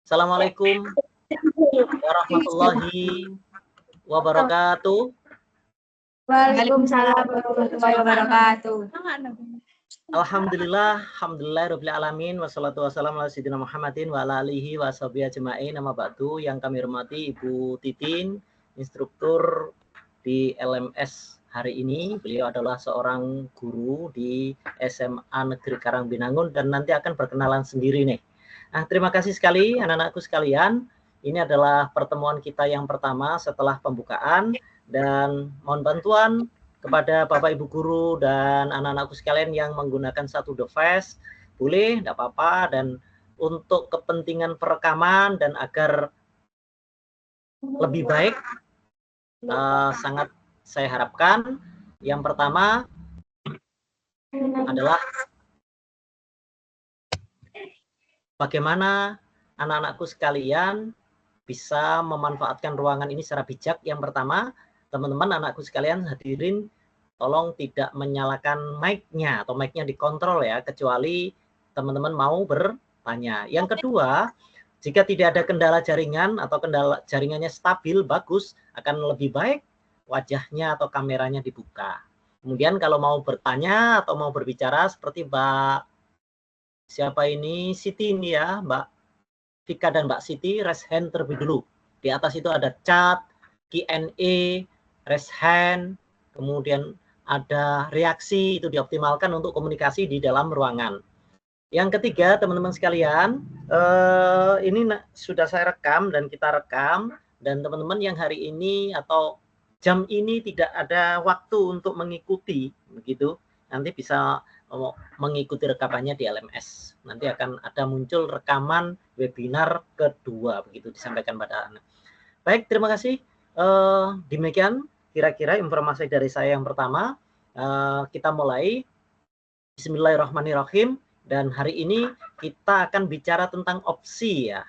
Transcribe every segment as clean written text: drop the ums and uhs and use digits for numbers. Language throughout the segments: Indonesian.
Assalamualaikum warahmatullahi wabarakatuh. Waalaikumsalam warahmatullahi wabarakatuh. Alhamdulillah, rabbil alamin, wassalatu wassalamu ala sayyidina Muhammadin wa ala alihi wa sahbihi ajma'in. Nama ba'du, yang kami hormati Ibu Titin, instruktur di LMS hari ini. Beliau adalah seorang guru di SMA Negeri Karangbinangun dan nanti akan berkenalan sendiri nih. Nah, terima kasih sekali anak-anakku sekalian. Ini adalah pertemuan kita yang pertama setelah pembukaan dan mohon bantuan kepada Bapak Ibu guru dan anak-anakku sekalian yang menggunakan satu device, boleh, tidak apa-apa, dan untuk kepentingan perekaman dan agar lebih baik, sangat saya harapkan yang pertama adalah bagaimana anak-anakku sekalian bisa memanfaatkan ruangan ini secara bijak. Yang pertama, teman-teman anakku sekalian hadirin, tolong tidak menyalakan mic-nya atau mic-nya dikontrol ya, kecuali teman-teman mau bertanya. Yang kedua, jika tidak ada kendala jaringan atau kendala jaringannya stabil, bagus, akan lebih baik wajahnya atau kameranya dibuka. Kemudian kalau mau bertanya atau mau berbicara seperti Mbak siapa ini, Siti ini ya, Mbak Vika dan Mbak Siti, raise hand terlebih dulu. Di atas itu ada chat, Q&A, raise hand, kemudian ada reaksi, itu dioptimalkan untuk komunikasi di dalam ruangan. Yang ketiga, teman-teman sekalian, ini sudah saya rekam dan kita rekam, dan teman-teman yang hari ini atau jam ini tidak ada waktu untuk mengikuti, begitu, nanti bisa mengikuti rekamannya di LMS. Nanti akan ada muncul rekaman webinar kedua, begitu disampaikan pada anak. Baik, terima kasih. Demikian kira-kira informasi dari saya yang pertama. Kita mulai. Bismillahirrahmanirrahim. Dan hari ini kita akan bicara tentang opsi ya.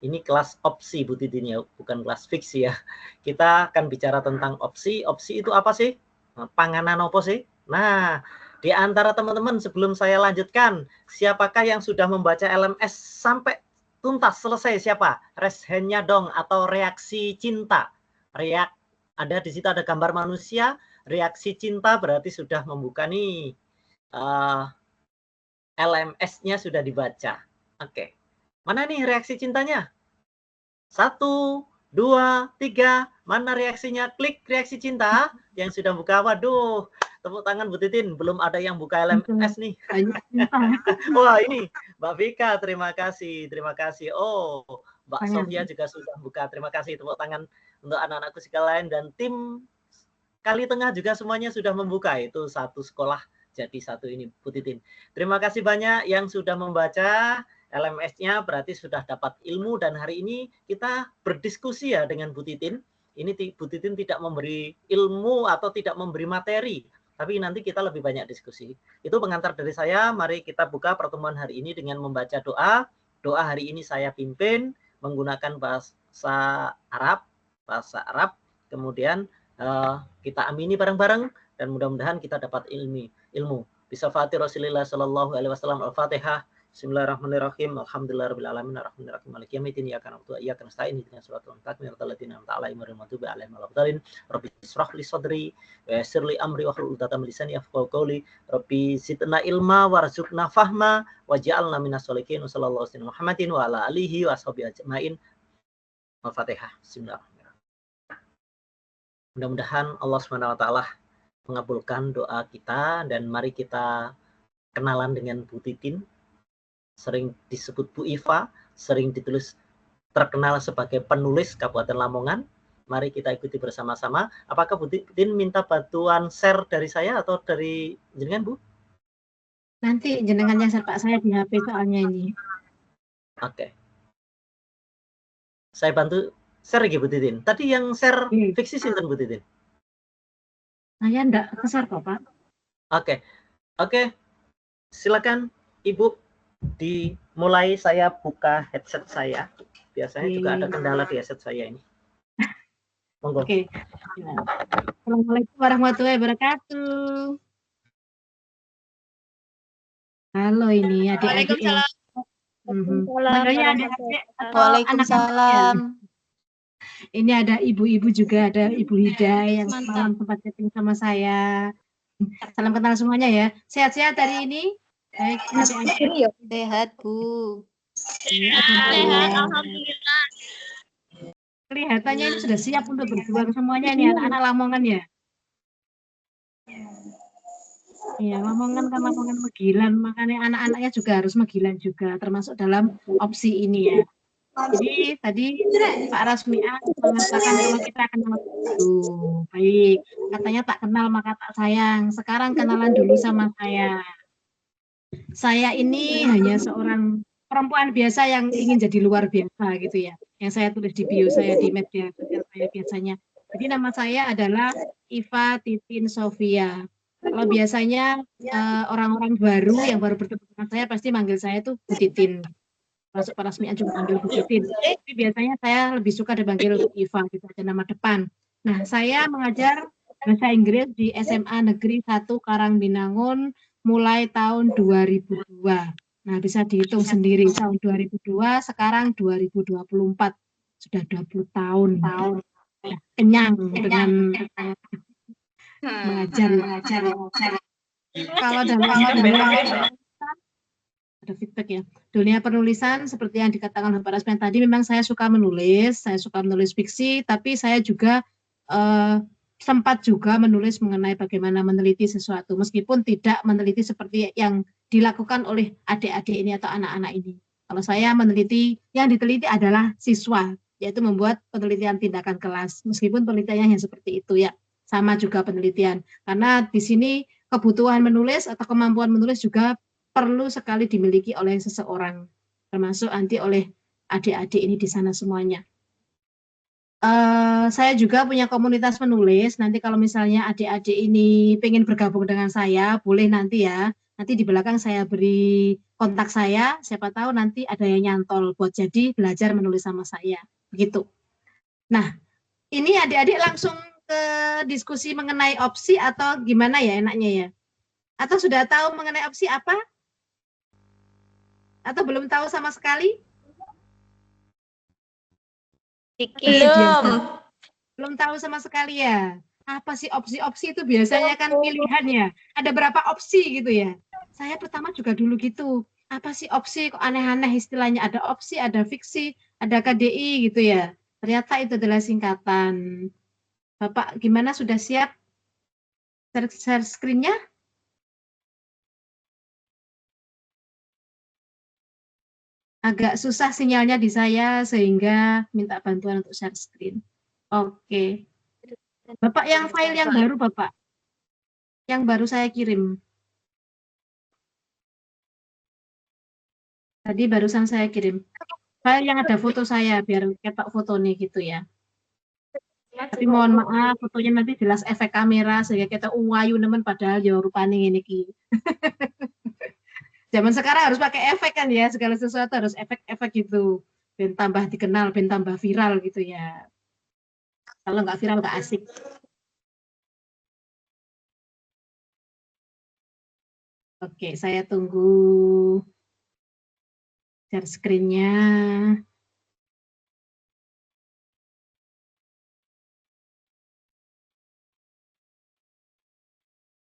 Ini kelas opsi Bu Titin ya, bukan kelas fiksi ya. Kita akan bicara tentang opsi. Opsi itu apa sih? Panganan apa sih? Nah, di antara teman-teman sebelum saya lanjutkan, siapakah yang sudah membaca LMS sampai tuntas selesai? Siapa? Raise hand-nya dong, atau reaksi cinta. Ada di situ ada gambar manusia, reaksi cinta berarti sudah membuka nih. LMS-nya sudah dibaca. Oke. Mana nih reaksi cintanya? 1, 2, 3. Mana reaksinya? Klik reaksi cinta yang sudah buka. Waduh, tepuk tangan Bu Titin. Belum ada yang buka LMS nih. Wah, ini Mbak Vika, terima kasih. Terima kasih. Oh, Mbak Sofia juga sudah buka. Terima kasih. Tepuk tangan untuk anak-anakku sekalian dan tim Kali Tengah juga semuanya sudah membuka. Itu satu sekolah jadi satu ini Bu Titin. Terima kasih banyak yang sudah membaca LMS-nya, berarti sudah dapat ilmu, dan hari ini kita berdiskusi ya dengan Bu Titin. Ini Bu Titin tidak memberi ilmu atau tidak memberi materi, tapi nanti kita lebih banyak diskusi. Itu pengantar dari saya. Mari kita buka pertemuan hari ini dengan membaca doa. Doa hari ini saya pimpin menggunakan bahasa Arab. Kemudian kita amini bareng-bareng dan mudah-mudahan kita dapat ilmu. Bisafati Rasulillah sallallahu alaihi wasallam. Al-Fatihah. Bismillahirrahmanirrahim. Alhamdulillahirabbil alamin arrahmanirrahim maliki yaumiddin iyyaka na'budu wa iyyaka nasta'in ihdinas siratal mustaqim siratal ladzina an'amta 'alaihim ghairil maghdubi 'alaihim waladdallin. Rabbi ishrah li sadri wa yassir li amri wahlul 'uqdatam min lisani yafqahu qawli. Rabbi zidna ilma warzuqna fahma waj'alna minas sholihin. Sallallahu alaihi wasallam Muhammadin wa ala alihi wa sahbihi ajmain. Al-Fatihah. Bismillahirrahmanirrahim. Mudah-mudahan Allah SWT mengabulkan doa kita, dan mari kita kenalan dengan Bu Titin. Sering disebut Bu Iva, sering ditulis terkenal sebagai penulis Kabupaten Lamongan. Mari kita ikuti bersama-sama. Apakah Bu Titin minta bantuan share dari saya atau dari jenengan, Bu? Nanti jenengan yang share Pak, saya di HP soalnya ini. Oke. Saya bantu share ya Bu Titin. Tadi yang share fiksi sinten Bu Titin? Saya enggak ke-share kok Pak. Oke. Silakan Ibu dimulai. Saya buka headset saya. Biasanya juga ada kendala di headset saya ini. Monggo. Oke. Assalamualaikum warahmatullahi wabarakatuh. Halo ini adik-adik. Manggilnya adik-adik atau anak-anak ya? Waalaikumsalam. Ini ada ibu-ibu juga, ada Ibu Hidayah yang semalam sempat chatting sama saya. Salam kenal semuanya ya. Sehat-sehat hari ini? Baik, adik-adik. Sehat, Bu. Sehat, alhamdulillah. Kelihatannya ini sudah siap untuk berjuang semuanya ini anak-anak Lamongan ya. Iya, Lamongan kan Lamongan Megilan, makanya anak-anaknya juga harus Megilan juga, termasuk dalam opsi ini ya. Jadi tadi Pak Rasmiah mengatakan kalau kita kenal dulu, baik. Katanya tak kenal maka tak sayang. Sekarang kenalan dulu sama saya. Saya ini hanya seorang perempuan biasa yang ingin jadi luar biasa gitu ya. Yang saya tulis di bio saya di media sosial saya biasanya. Jadi nama saya adalah Iva Titin Sofia. Kalau biasanya orang-orang baru yang baru bertemu dengan saya pasti manggil saya tuh Bu Titin. Masuk Pak Rasmiah juga manggil Bu Titin. Tapi biasanya saya lebih suka dipanggil Iva gitu aja nama depan. Nah, saya mengajar bahasa Inggris di SMA Negeri 1 Karangbinangun mulai tahun 2002. Nah, bisa dihitung sendiri tahun 2002, sekarang 2024. Sudah 20 tahun. Nah, kenyang dengan mengajar. Kalau dalam ada feedback ya. Dunia penulisan seperti yang dikatakan oleh Pak Rasmiah tadi, memang saya suka menulis fiksi, tapi saya juga sempat juga menulis mengenai bagaimana meneliti sesuatu, meskipun tidak meneliti seperti yang dilakukan oleh adik-adik ini atau anak-anak ini. Kalau saya meneliti, yang diteliti adalah siswa, yaitu membuat penelitian tindakan kelas, meskipun penelitiannya yang seperti itu ya, sama juga penelitian. Karena di sini kebutuhan menulis atau kemampuan menulis juga perlu sekali dimiliki oleh seseorang, termasuk nanti oleh adik-adik ini di sana semuanya. Saya juga punya komunitas penulis. Nanti kalau misalnya adik-adik ini pengen bergabung dengan saya, boleh nanti ya. Nanti di belakang saya beri kontak saya. Siapa tahu nanti ada yang nyantol buat jadi belajar menulis sama saya. Begitu. Nah, ini adik-adik langsung ke diskusi mengenai opsi atau gimana ya enaknya ya? Atau sudah tahu mengenai opsi apa? Atau belum tahu sama sekali? Belum tahu sama sekali ya. Apa sih opsi-opsi itu biasanya kan pilihan ya. Ada berapa opsi gitu ya. Saya pertama juga dulu gitu. Apa sih opsi, kok aneh-aneh istilahnya. Ada opsi, ada fiksi, ada KDI gitu ya. Ternyata itu adalah singkatan. Bapak gimana, sudah siap share screen-nya? Agak susah sinyalnya di saya sehingga minta bantuan untuk share screen. Oke. Bapak yang file yang baru, Bapak. Yang baru saya kirim. Tadi barusan saya kirim. File yang ada foto saya, biar ketok foto nih gitu ya. Tapi mohon maaf, fotonya nanti jelas efek kamera, sehingga kita uwayu nemen padahal ya rupanya ini ki. Zaman sekarang harus pakai efek kan ya, segala sesuatu harus efek-efek gitu. Ben tambah dikenal, ben tambah viral gitu ya. Kalau nggak viral nggak asik. Oke, saya tunggu share screen-nya.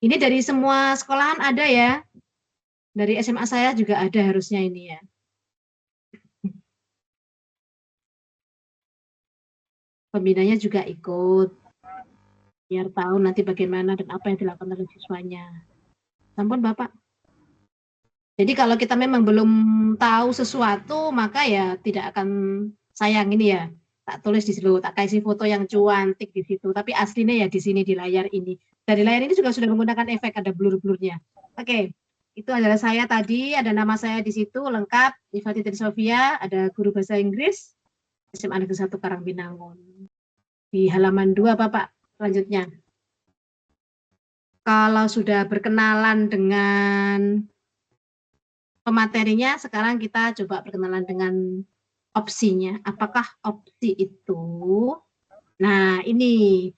Ini dari semua sekolahan ada ya. Dari SMA saya juga ada harusnya ini ya. Pembinanya juga ikut. Biar tahu nanti bagaimana dan apa yang dilakukan oleh siswanya. Sampun Bapak. Jadi kalau kita memang belum tahu sesuatu, maka ya tidak akan sayang ini ya. Tak tulis di situ, tak kasih foto yang cuantik di situ. Tapi aslinya ya di sini di layar ini. Dari layar ini juga sudah menggunakan efek, ada blur-blurnya. Oke. Itu adalah saya tadi, ada nama saya di situ, lengkap, Iva Titin Sofia, ada guru bahasa Inggris, SMA Negeri 1 Karangbinangun. Di halaman 2, Bapak, selanjutnya. Kalau sudah berkenalan dengan pematerinya, sekarang kita coba berkenalan dengan opsinya. Apakah opsi itu? Nah, ini,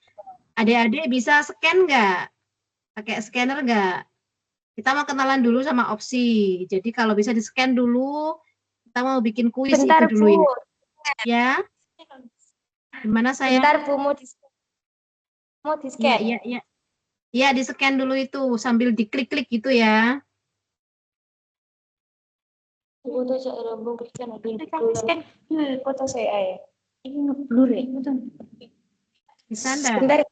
adik-adik bisa scan nggak? Pakai scanner nggak? Kita mau kenalan dulu sama opsi. Jadi kalau bisa di-scan dulu Kita mau bikin kuis Bentar, itu dulu Bu. ini. Ya, gimana saya? Bentar, Bu, mau Iya, di-scan. iya, iya. Iya, di-scan dulu itu sambil diklik-klik gitu ya. Foto saya lambung berikan scan foto saya ya. Ini ngeblur ya. Bisa enggak? Bentar. Ya,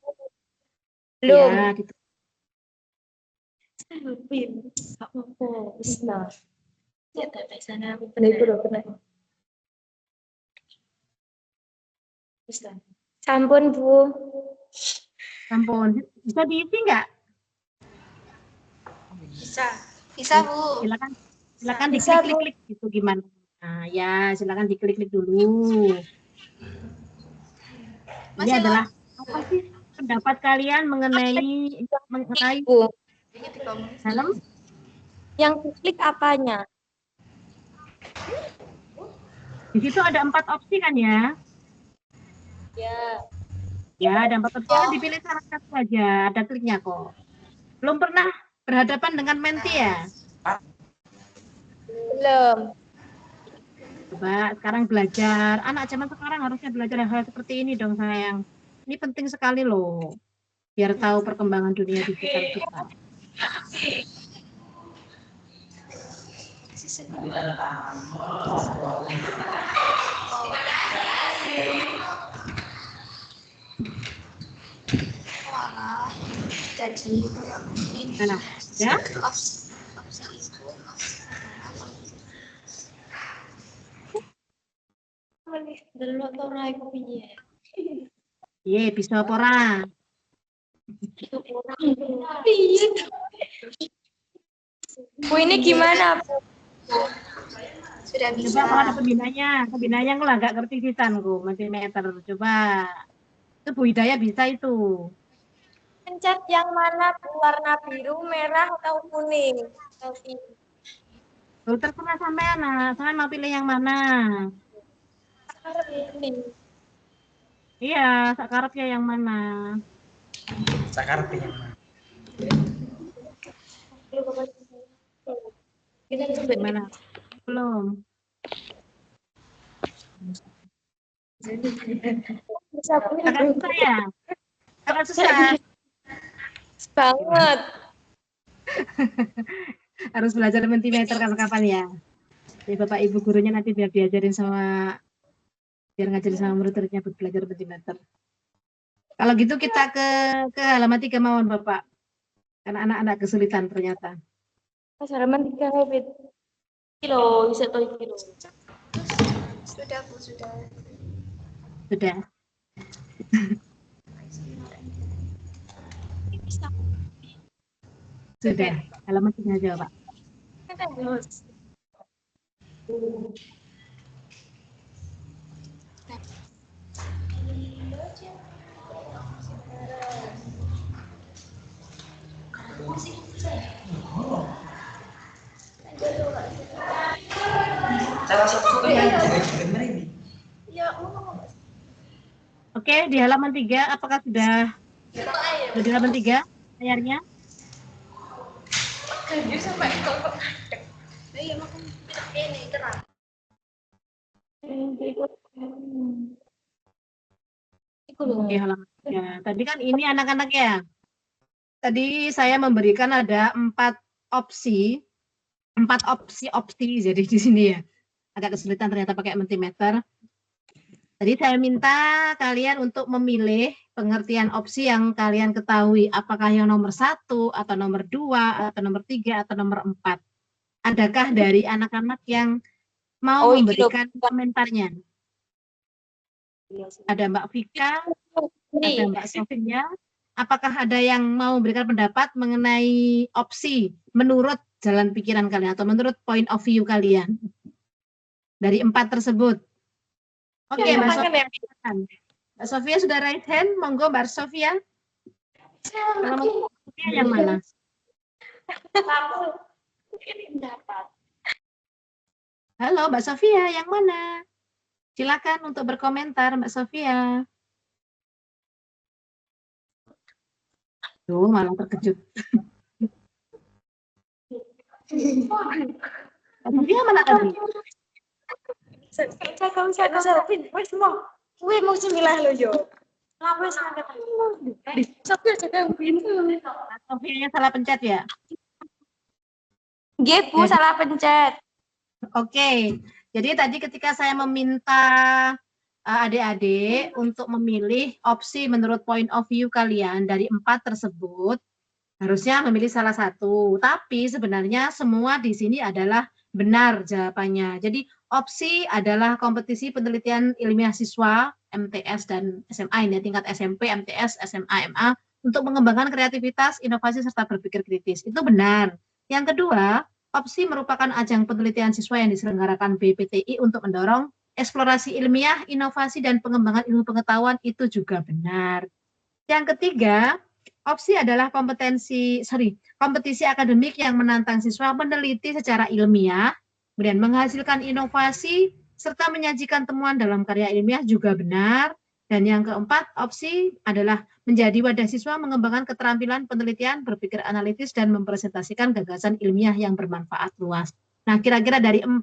Belum. gitu. Bisa. Ya, tapi sana benar itu loh, benar. Bisa. Sampun, Bu. Sampun. Bisa diisi enggak? Bisa. Bisa, Bu. Silakan Bisa, diklik-klik gitu gimana? Nah, ya, silakan diklik-klik dulu. Ini adalah apa sih pendapat kalian mengenai Bu. dalam Yang diklik apanya? di situ ada 4 opsi kan ya? Ya. Ya, ada 4 opsi kan dipilih salah satu saja, ada kliknya kok. Belum pernah berhadapan dengan Menti ya? Belum. Coba sekarang belajar. Anak zaman sekarang harusnya belajar hal seperti ini dong sayang. Ini penting sekali loh. Biar tahu perkembangan dunia digital kita. Nah, ya? Iya, bisa apa ora? Bu, ini gimana, Bu? Sudah bisa. Coba kalau ada pembinanya aku lah nggak ngerti sisanku, multimeter. Coba. Itu Bu Hidayah bisa itu. Pencet yang mana, Bu? Warna biru, merah, atau kuning? Tuh, terserah sampean, sampean mau pilih yang mana? Kuning. Iya, sakarepnya yang mana? Sakarepnya yang mana? Gimana? Belum. Bisa, Bu. Agak susah ya? Agak susah. Banget. Harus belajar multimeter kapan-kapan ya. Jadi Bapak Ibu gurunya nanti biar ngajarin sama murid-muridnya buat belajar multimeter. Kalau gitu kita ke halaman 3 mawon Bapak. Karena anak-anak kesulitan ternyata. Mas halaman 3 habit. Kilo, bisa tahu kilo. Sudah, Bu, sudah. Sudah. Sudah. Halaman 3 aja Pak. Oke, di halaman 3 apakah sudah di halaman 3 layarnya? Oke, halaman 3. Tadi kan ini anak-anak ya. Tadi saya memberikan ada 4 opsi. 4 opsi jadi di sini ya. Agak kesulitan ternyata pakai multimeter. Tadi saya minta kalian untuk memilih pengertian opsi yang kalian ketahui. Apakah yang nomor 1, atau nomor 2, atau nomor 3, atau nomor 4. Adakah dari anak-anak yang mau memberikan komentarnya? Ada Mbak Vika, ada Mbak Sofia. Apakah ada yang mau memberikan pendapat mengenai opsi menurut jalan pikiran kalian atau menurut point of view kalian dari 4 tersebut? Oke, Mbak Sofia. Mbak Sofia sudah raise hand, monggo Mbak Sofia. Kalau Mbak Sofia yang mana? Halo Mbak Sofia, yang mana? Silakan untuk berkomentar Mbak Sofia. Tuh, malah terkejut. Mbak Sofia mana tadi? Kau wes mau. Kue mau semilah lo yo. Lah wes ngangkat. Sopir jaga pintu. Sofianya salah pencet ya. Nggih, Bu, salah pencet. Oke, jadi tadi ketika saya meminta adik-adik untuk memilih opsi menurut point of view kalian dari 4 tersebut, harusnya memilih salah satu. Tapi sebenarnya semua di sini adalah benar jawabannya. Jadi opsi adalah kompetisi penelitian ilmiah siswa MTS dan SMA ini tingkat SMP, MTS, SMA, MA untuk mengembangkan kreativitas, inovasi serta berpikir kritis. Itu benar. Yang kedua, opsi merupakan ajang penelitian siswa yang diselenggarakan BPTI untuk mendorong eksplorasi ilmiah, inovasi dan pengembangan ilmu pengetahuan. Itu juga benar. Yang ketiga, opsi adalah kompetisi akademik yang menantang siswa meneliti secara ilmiah, kemudian menghasilkan inovasi, serta menyajikan temuan dalam karya ilmiah juga benar. Dan yang keempat, opsi adalah menjadi wadah siswa mengembangkan keterampilan penelitian, berpikir analitis, dan mempresentasikan gagasan ilmiah yang bermanfaat luas. Nah, kira-kira dari 4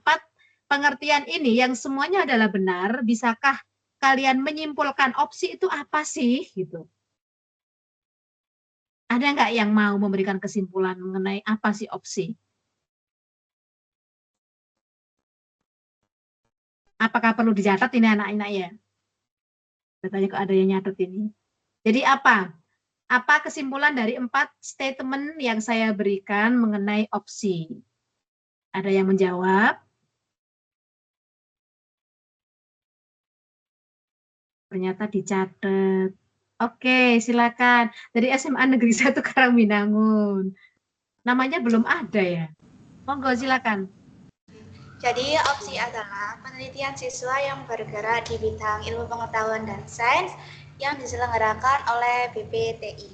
pengertian ini yang semuanya adalah benar, bisakah kalian menyimpulkan opsi itu apa sih? Gitu. Ada nggak yang mau memberikan kesimpulan mengenai apa sih opsi? Apakah perlu dicatat ini anak-anak ya? Katanya kok ada yang nyatet ini. Jadi apa? Apa kesimpulan dari 4 statement yang saya berikan mengenai opsi? Ada yang menjawab? Ternyata dicatat. Oke, silakan. Dari SMA Negeri 1 Karangminangun. Namanya belum ada ya? Monggo silakan. Jadi opsi adalah penelitian siswa yang bergerak di bidang ilmu pengetahuan dan sains yang diselenggarakan oleh BPTI.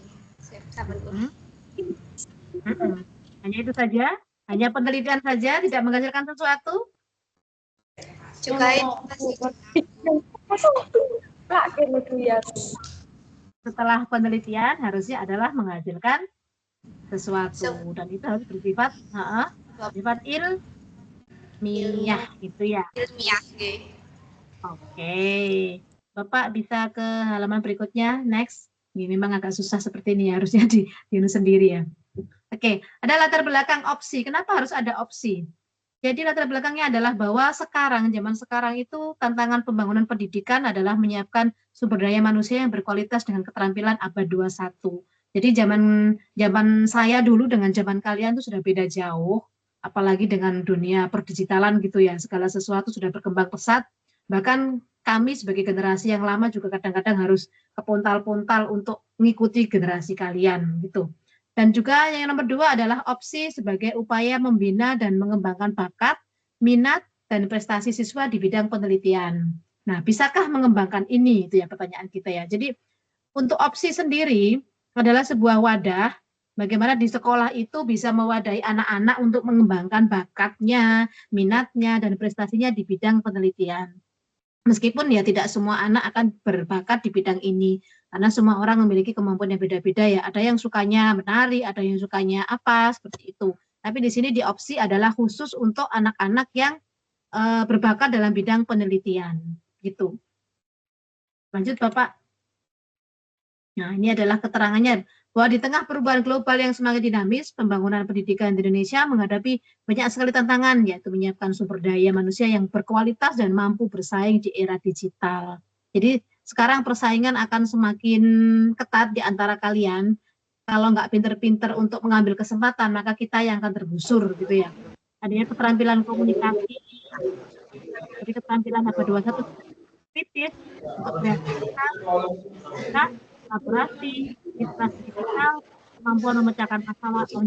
Hanya itu saja? Hanya penelitian saja, tidak menghasilkan sesuatu? Juga Setelah penelitian harusnya adalah menghasilkan sesuatu dan itu harus bersifat ilmiah gitu ya. Ilmiah. Oke. Bapak bisa ke halaman berikutnya, next. Ini memang agak susah seperti ini, harusnya diunduh sendiri ya. Oke, ada latar belakang opsi. Kenapa harus ada opsi? Jadi latar belakangnya adalah bahwa zaman sekarang itu tantangan pembangunan pendidikan adalah menyiapkan sumber daya manusia yang berkualitas dengan keterampilan abad 21. Jadi zaman saya dulu dengan zaman kalian itu sudah beda jauh, apalagi dengan dunia perdigitalan gitu ya, segala sesuatu sudah berkembang pesat. Bahkan kami sebagai generasi yang lama juga kadang-kadang harus kepontal-pontal untuk mengikuti generasi kalian gitu. Dan juga yang nomor 2 adalah opsi sebagai upaya membina dan mengembangkan bakat, minat, dan prestasi siswa di bidang penelitian. Nah, bisakah mengembangkan ini? Itu ya pertanyaan kita ya. Jadi untuk opsi sendiri adalah sebuah wadah bagaimana di sekolah itu bisa mewadahi anak-anak untuk mengembangkan bakatnya, minatnya, dan prestasinya di bidang penelitian. Meskipun ya tidak semua anak akan berbakat di bidang ini, karena semua orang memiliki kemampuan yang beda-beda ya. Ada yang sukanya menari, ada yang sukanya apa, seperti itu. Tapi di sini di opsi adalah khusus untuk anak-anak yang berbakat dalam bidang penelitian. Gitu. Lanjut Bapak. Nah ini adalah keterangannya. Bahwa di tengah perubahan global yang semakin dinamis, pembangunan pendidikan di Indonesia menghadapi banyak sekali tantangan, yaitu menyiapkan sumber daya manusia yang berkualitas dan mampu bersaing di era digital. Jadi sekarang persaingan akan semakin ketat di antara kalian. Kalau nggak pinter-pinter untuk mengambil kesempatan, maka kita yang akan tergusur gitu ya. Adanya keterampilan komunikasi, jadi keterampilan abad 21 kritis untuk kreativitas, kolaborasi, literasi digital, kemampuan memecahkan masalah ya.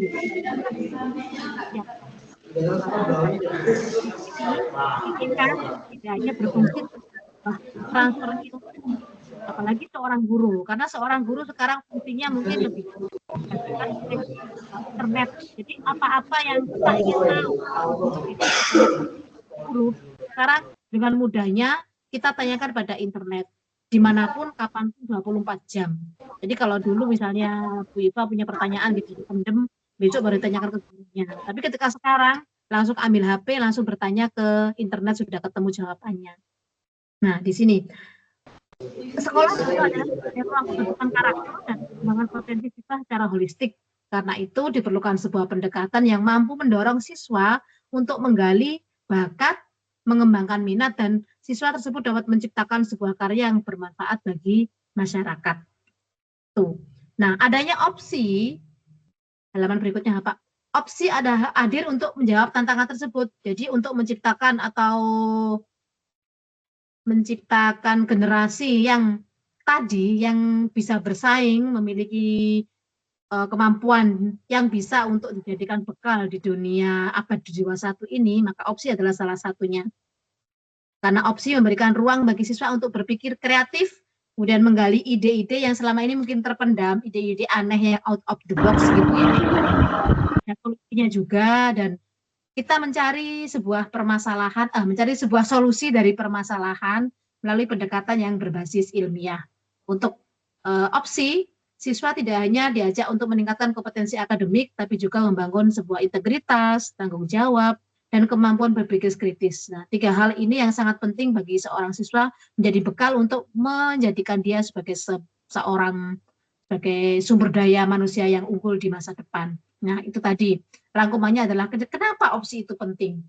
Inginkan tidak hanya berfungsi transfer ilmu, apalagi seorang guru, karena seorang guru sekarang fungsinya mungkin lebih internet. Jadi apa-apa yang kita ingin tahu, guru sekarang dengan mudahnya kita tanyakan pada internet. Dimanapun, kapanpun 24 jam. Jadi kalau dulu misalnya Bu Iva punya pertanyaan gitu, pendem, besok baru ditanyakan ke gurunya. Tapi ketika sekarang, langsung ambil HP, langsung bertanya ke internet, sudah ketemu jawabannya. Nah, di sini sekolah itu adalah ruang pembentukan karakter dan pengembangan potensi siswa secara holistik. Karena itu diperlukan sebuah pendekatan yang mampu mendorong siswa untuk menggali bakat, mengembangkan minat, dan siswa tersebut dapat menciptakan sebuah karya yang bermanfaat bagi masyarakat. Tuh. Nah, adanya opsi, halaman berikutnya Pak, opsi ada hadir untuk menjawab tantangan tersebut. Jadi untuk menciptakan generasi yang tadi yang bisa bersaing, memiliki kemampuan yang bisa untuk dijadikan bekal di dunia abad 21 ini, maka opsi adalah salah satunya. Karena opsi memberikan ruang bagi siswa untuk berpikir kreatif, kemudian menggali ide-ide yang selama ini mungkin terpendam, ide-ide aneh yang out of the box gitu ya. Dan solusinya juga, dan kita mencari sebuah permasalahan, mencari sebuah solusi dari permasalahan melalui pendekatan yang berbasis ilmiah. Untuk opsi, siswa tidak hanya diajak untuk meningkatkan kompetensi akademik, tapi juga membangun sebuah integritas, tanggung jawab, dan kemampuan berpikir kritis. Nah, 3 hal ini yang sangat penting bagi seorang siswa menjadi bekal untuk menjadikan dia sebagai sebagai sumber daya manusia yang unggul di masa depan. Nah, itu tadi rangkumannya adalah kenapa opsi itu penting.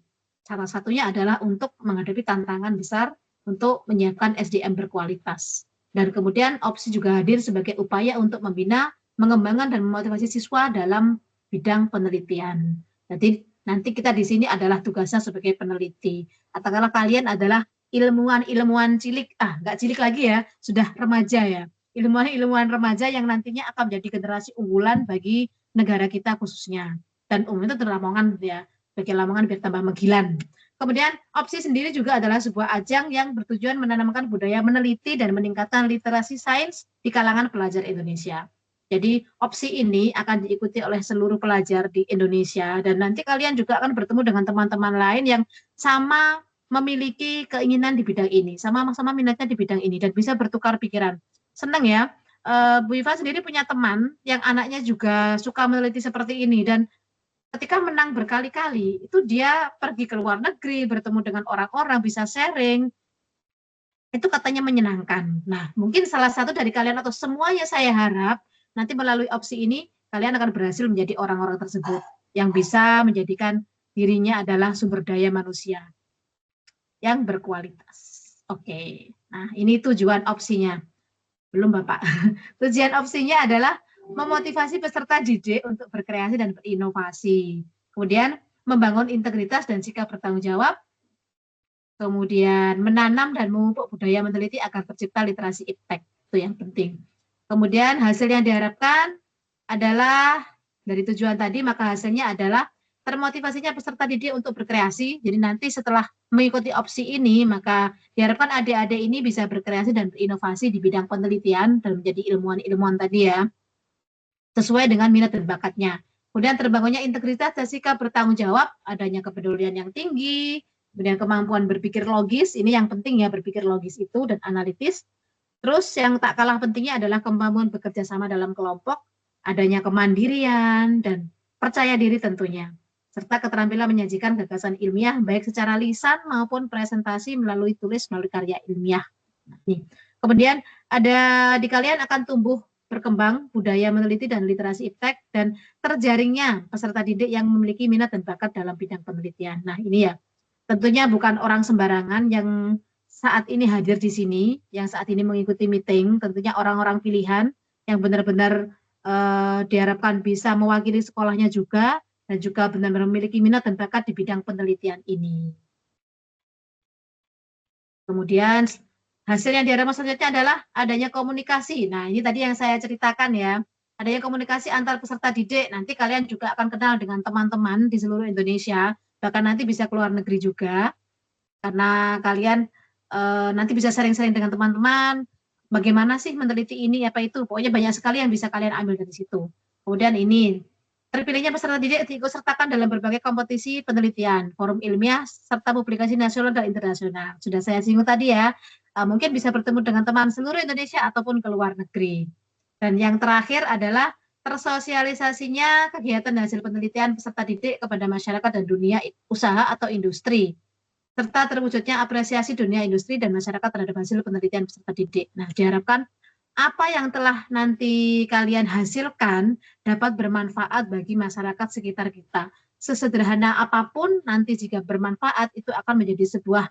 Salah satunya adalah untuk menghadapi tantangan besar untuk menyiapkan SDM berkualitas. Dan kemudian opsi juga hadir sebagai upaya untuk membina, mengembangkan, dan memotivasi siswa dalam bidang penelitian. Jadi nanti kita di sini adalah tugasnya sebagai peneliti. Katakanlah kalian adalah ilmuwan cilik, nggak cilik lagi ya, sudah remaja ya. Ilmuwan remaja yang nantinya akan menjadi generasi unggulan bagi negara kita khususnya. Dan umumnya itu Lamongan ya, bagi Lamongan biar tambah menggilan. Kemudian opsi sendiri juga adalah sebuah ajang yang bertujuan menanamkan budaya meneliti dan meningkatkan literasi sains di kalangan pelajar Indonesia. Jadi opsi ini akan diikuti oleh seluruh pelajar di Indonesia, dan nanti kalian juga akan bertemu dengan teman-teman lain yang sama memiliki keinginan di bidang ini, sama-sama minatnya di bidang ini, dan bisa bertukar pikiran. Senang ya, Bu Iva sendiri punya teman yang anaknya juga suka meneliti seperti ini, dan ketika menang berkali-kali, itu dia pergi ke luar negeri, bertemu dengan orang-orang, bisa sharing, itu katanya menyenangkan. Nah, mungkin salah satu dari kalian atau semuanya saya harap, nanti melalui opsi ini, kalian akan berhasil menjadi orang-orang tersebut, yang bisa menjadikan dirinya adalah sumber daya manusia yang berkualitas. Oke, nah ini tujuan opsinya. Belum Bapak. Tujuan opsinya adalah memotivasi peserta didik untuk berkreasi dan berinovasi. Kemudian membangun integritas dan sikap bertanggung jawab. Kemudian menanam dan memupuk budaya meneliti agar tercipta literasi iptek. Itu yang penting. Kemudian hasil yang diharapkan adalah dari tujuan tadi, maka hasilnya adalah termotivasinya peserta didik untuk berkreasi. Jadi nanti setelah mengikuti opsi ini, maka diharapkan adik-adik ini bisa berkreasi dan berinovasi di bidang penelitian dan menjadi ilmuwan-ilmuwan tadi ya, sesuai dengan minat dan bakatnya. Kemudian terbangunnya integritas dan sikap bertanggung jawab, adanya kepedulian yang tinggi, kemudian kemampuan berpikir logis, ini yang penting ya, berpikir logis itu dan analitis. Terus yang tak kalah pentingnya adalah kemampuan bekerja sama dalam kelompok, adanya kemandirian dan percaya diri tentunya, serta keterampilan menyajikan gagasan ilmiah baik secara lisan maupun presentasi melalui melalui karya ilmiah. Nih. Kemudian ada di kalian akan tumbuh berkembang budaya meneliti dan literasi iptek, dan terjaringnya peserta didik yang memiliki minat dan bakat dalam bidang penelitian. Nah ini ya, tentunya bukan orang sembarangan yang saat ini hadir di sini, yang saat ini mengikuti meeting, tentunya orang-orang pilihan yang benar-benar diharapkan bisa mewakili sekolahnya juga, dan juga benar-benar memiliki minat dan bakat di bidang penelitian ini. Kemudian hasil yang diharapkan selanjutnya adalah adanya komunikasi. Nah ini tadi yang saya ceritakan ya, adanya komunikasi antar peserta didik. Nanti kalian juga akan kenal dengan teman-teman di seluruh Indonesia, bahkan nanti bisa keluar negeri juga, karena kalian nanti bisa sering-sering dengan teman-teman, bagaimana sih meneliti ini, apa itu, pokoknya banyak sekali yang bisa kalian ambil dari situ. Kemudian ini, terpilihnya peserta didik diikutsertakan dalam berbagai kompetisi penelitian, forum ilmiah, serta publikasi nasional dan internasional. Sudah saya singgung tadi ya, mungkin bisa bertemu dengan teman seluruh Indonesia ataupun ke luar negeri. Dan yang terakhir adalah tersosialisasinya kegiatan hasil penelitian peserta didik kepada masyarakat dan dunia usaha atau industri, serta terwujudnya apresiasi dunia industri dan masyarakat terhadap hasil penelitian peserta didik. Nah, diharapkan apa yang telah nanti kalian hasilkan dapat bermanfaat bagi masyarakat sekitar kita. Sesederhana apapun, nanti jika bermanfaat, itu akan menjadi sebuah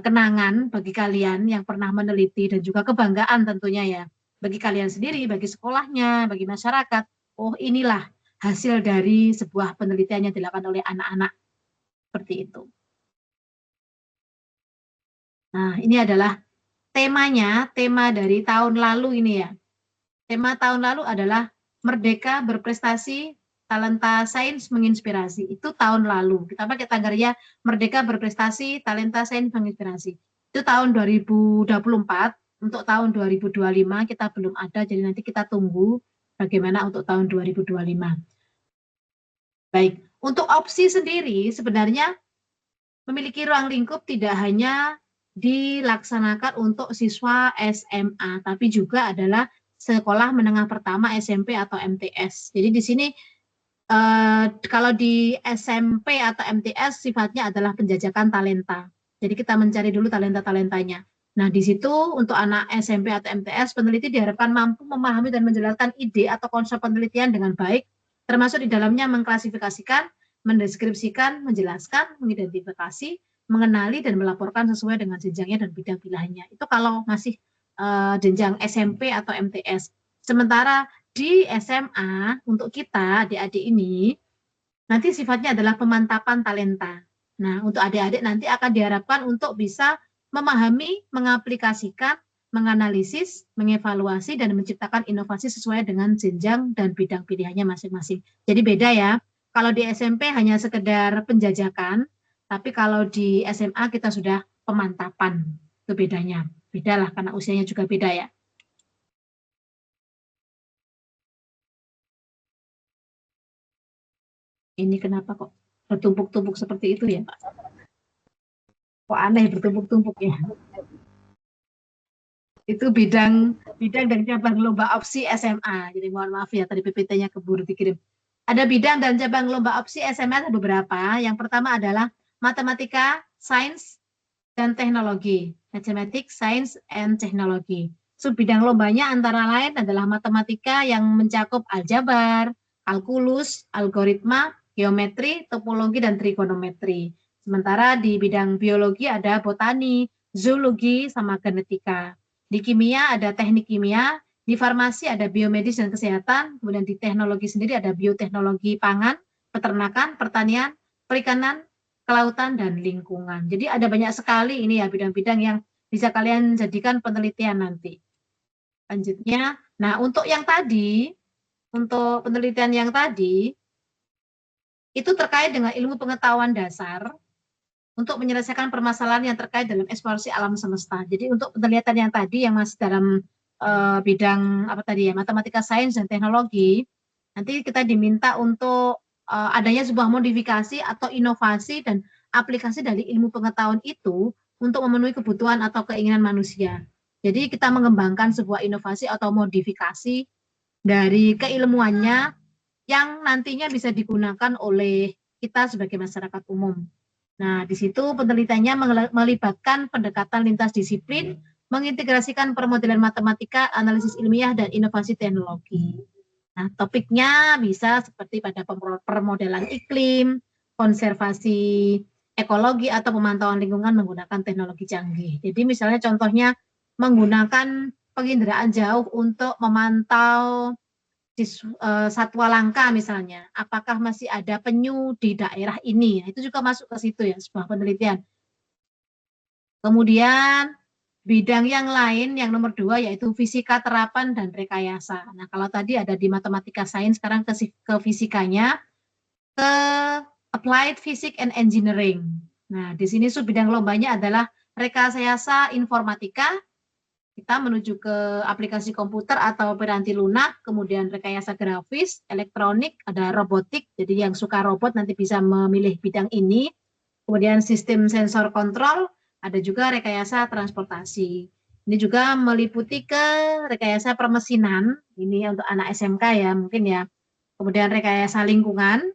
kenangan bagi kalian yang pernah meneliti dan juga kebanggaan tentunya ya. Bagi kalian sendiri, bagi sekolahnya, bagi masyarakat, oh inilah hasil dari sebuah penelitian yang dilakukan oleh anak-anak. Seperti itu. Nah, ini adalah temanya, tema dari tahun lalu ini ya. Tema tahun lalu adalah Merdeka Berprestasi, Talenta Sains Menginspirasi. Itu tahun lalu. Kita pakai tagarnya Merdeka Berprestasi, Talenta Sains Menginspirasi. Itu tahun 2024. Untuk tahun 2025 kita belum ada, jadi nanti kita tunggu bagaimana untuk tahun 2025. Baik, untuk opsi sendiri sebenarnya memiliki ruang lingkup tidak hanya dilaksanakan untuk siswa SMA, tapi juga adalah sekolah menengah pertama SMP atau MTS. Jadi di sini kalau di SMP atau MTS sifatnya adalah penjajakan talenta. Jadi kita mencari dulu talenta-talentanya. Nah, di situ untuk anak SMP atau MTS, peneliti diharapkan mampu memahami dan menjelaskan ide atau konsep penelitian dengan baik, termasuk di dalamnya mengklasifikasikan, mendeskripsikan, menjelaskan, mengidentifikasi, mengenali, dan melaporkan sesuai dengan jenjangnya dan bidang pilihannya. Itu kalau masih jenjang SMP atau MTS. Sementara di SMA, untuk kita, adik-adik ini, nanti sifatnya adalah pemantapan talenta. Nah, untuk adik-adik nanti akan diharapkan untuk bisa memahami, mengaplikasikan, menganalisis, mengevaluasi, dan menciptakan inovasi sesuai dengan jenjang dan bidang pilihannya masing-masing. Jadi beda ya, kalau di SMP hanya sekedar penjajakan, tapi kalau di SMA kita sudah pemantapan. Itu bedanya. Beda lah, karena usianya juga beda ya. Ini kenapa kok bertumpuk-tumpuk seperti itu ya, Pak? Kok aneh bertumpuk-tumpuk ya? Itu bidang dan cabang lomba opsi SMA. Jadi mohon maaf ya, tadi PPT-nya keburu dikirim. Ada bidang dan cabang lomba opsi SMA ada beberapa. Yang pertama adalah matematika, sains, dan teknologi. Mathematics, Science, and Technology. Bidang lombanya antara lain adalah matematika yang mencakup aljabar, kalkulus, algoritma, geometri, topologi, dan trigonometri. Sementara di bidang biologi ada botani, zoologi, sama genetika. Di kimia ada teknik kimia, di farmasi ada biomedis dan kesehatan, kemudian di teknologi sendiri ada bioteknologi pangan, peternakan, pertanian, perikanan, kelautan, dan lingkungan. Jadi ada banyak sekali ini ya bidang-bidang yang bisa kalian jadikan penelitian nanti. Lanjutnya, nah untuk yang tadi, untuk penelitian yang tadi, itu terkait dengan ilmu pengetahuan dasar untuk menyelesaikan permasalahan yang terkait dalam eksplorasi alam semesta. Jadi untuk penelitian yang tadi yang masih dalam bidang apa tadi ya, matematika, sains, dan teknologi, nanti kita diminta untuk adanya sebuah modifikasi atau inovasi dan aplikasi dari ilmu pengetahuan itu untuk memenuhi kebutuhan atau keinginan manusia. Jadi kita mengembangkan sebuah inovasi atau modifikasi dari keilmuannya yang nantinya bisa digunakan oleh kita sebagai masyarakat umum. Nah, di situ penelitiannya melibatkan pendekatan lintas disiplin, mengintegrasikan permodelan matematika, analisis ilmiah, dan inovasi teknologi. Nah, topiknya bisa seperti pada permodelan iklim, konservasi ekologi, atau pemantauan lingkungan menggunakan teknologi canggih. Jadi misalnya contohnya menggunakan penginderaan jauh untuk memantau satwa langka misalnya, apakah masih ada penyu di daerah ini, itu juga masuk ke situ ya, sebuah penelitian. Kemudian bidang yang lain, yang nomor 2 yaitu fisika terapan dan rekayasa. Nah kalau tadi ada di matematika sains, sekarang ke fisikanya, ke applied physics and engineering. Nah di sini bidang lombanya adalah rekayasa informatika, kita menuju ke aplikasi komputer atau piranti lunak, kemudian rekayasa grafis, elektronik, ada robotik, jadi yang suka robot nanti bisa memilih bidang ini, kemudian sistem sensor kontrol, ada juga rekayasa transportasi. Ini juga meliputi ke rekayasa permesinan, ini untuk anak SMK ya mungkin ya. Kemudian rekayasa lingkungan,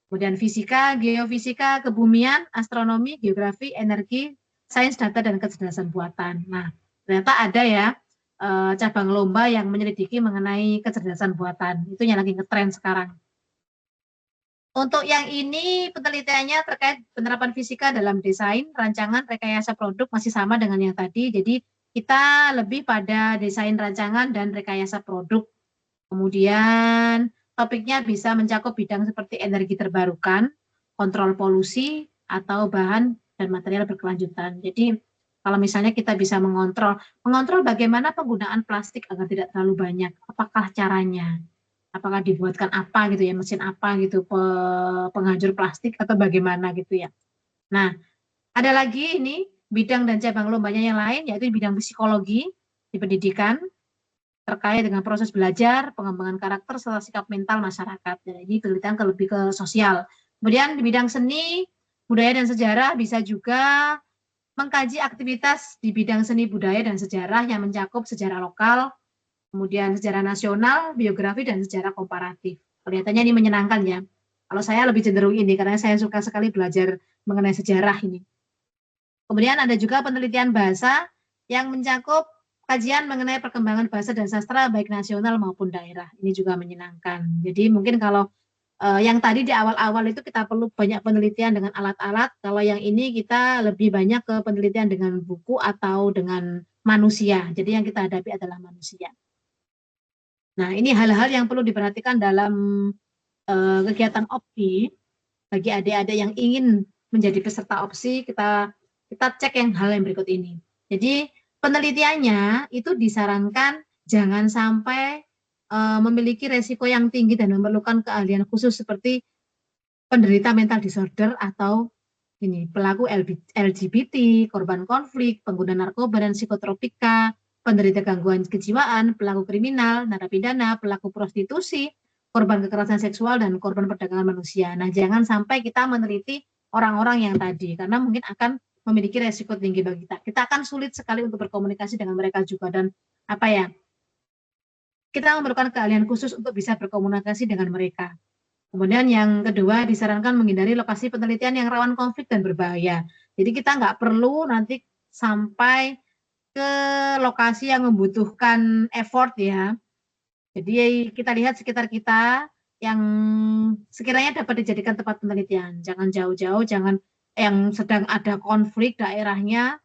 kemudian fisika, geofisika, kebumian, astronomi, geografi, energi, sains data, dan kecerdasan buatan. Nah, ternyata ada ya cabang lomba yang menyelidiki mengenai kecerdasan buatan. Itu yang lagi ngetren sekarang. Untuk yang ini penelitiannya terkait penerapan fisika dalam desain, rancangan, rekayasa produk masih sama dengan yang tadi. Jadi kita lebih pada desain rancangan dan rekayasa produk. Kemudian topiknya bisa mencakup bidang seperti energi terbarukan, kontrol polusi, atau bahan dan material berkelanjutan. Jadi kalau misalnya kita bisa mengontrol bagaimana penggunaan plastik agar tidak terlalu banyak, apakah caranya? Apakah dibuatkan apa gitu ya, mesin apa gitu, penghancur plastik atau bagaimana gitu ya. Nah, ada lagi ini bidang dan cabang lombanya yang lain, yaitu bidang psikologi di pendidikan, terkait dengan proses belajar, pengembangan karakter, serta sikap mental masyarakat. Jadi penelitian lebih ke sosial. Kemudian di bidang seni, budaya, dan sejarah bisa juga mengkaji aktivitas di bidang seni, budaya, dan sejarah yang mencakup sejarah lokal, kemudian sejarah nasional, biografi, dan sejarah komparatif. Kelihatannya ini menyenangkan ya. Kalau saya lebih cenderung ini, karena saya suka sekali belajar mengenai sejarah ini. Kemudian ada juga penelitian bahasa yang mencakup kajian mengenai perkembangan bahasa dan sastra baik nasional maupun daerah. Ini juga menyenangkan. Jadi mungkin kalau yang tadi di awal-awal itu kita perlu banyak penelitian dengan alat-alat, kalau yang ini kita lebih banyak ke penelitian dengan buku atau dengan manusia. Jadi yang kita hadapi adalah manusia. Nah, ini hal-hal yang perlu diperhatikan dalam kegiatan opsi. Bagi adik-adik yang ingin menjadi peserta opsi, kita cek hal yang berikut ini. Jadi penelitiannya itu disarankan jangan sampai memiliki resiko yang tinggi dan memerlukan keahlian khusus seperti penderita mental disorder atau ini pelaku LGBT, korban konflik, pengguna narkoba dan psikotropika, penderita gangguan kejiwaan, pelaku kriminal, narapidana, pelaku prostitusi, korban kekerasan seksual, dan korban perdagangan manusia. Nah, jangan sampai kita meneliti orang-orang yang tadi, karena mungkin akan memiliki resiko tinggi bagi kita. Kita akan sulit sekali untuk berkomunikasi dengan mereka juga, dan kita memerlukan keahlian khusus untuk bisa berkomunikasi dengan mereka. Kemudian yang kedua, disarankan menghindari lokasi penelitian yang rawan konflik dan berbahaya. Jadi kita nggak perlu nanti sampai ke lokasi yang membutuhkan effort ya. Jadi kita lihat sekitar kita yang sekiranya dapat dijadikan tempat penelitian. Jangan jauh-jauh, jangan yang sedang ada konflik daerahnya.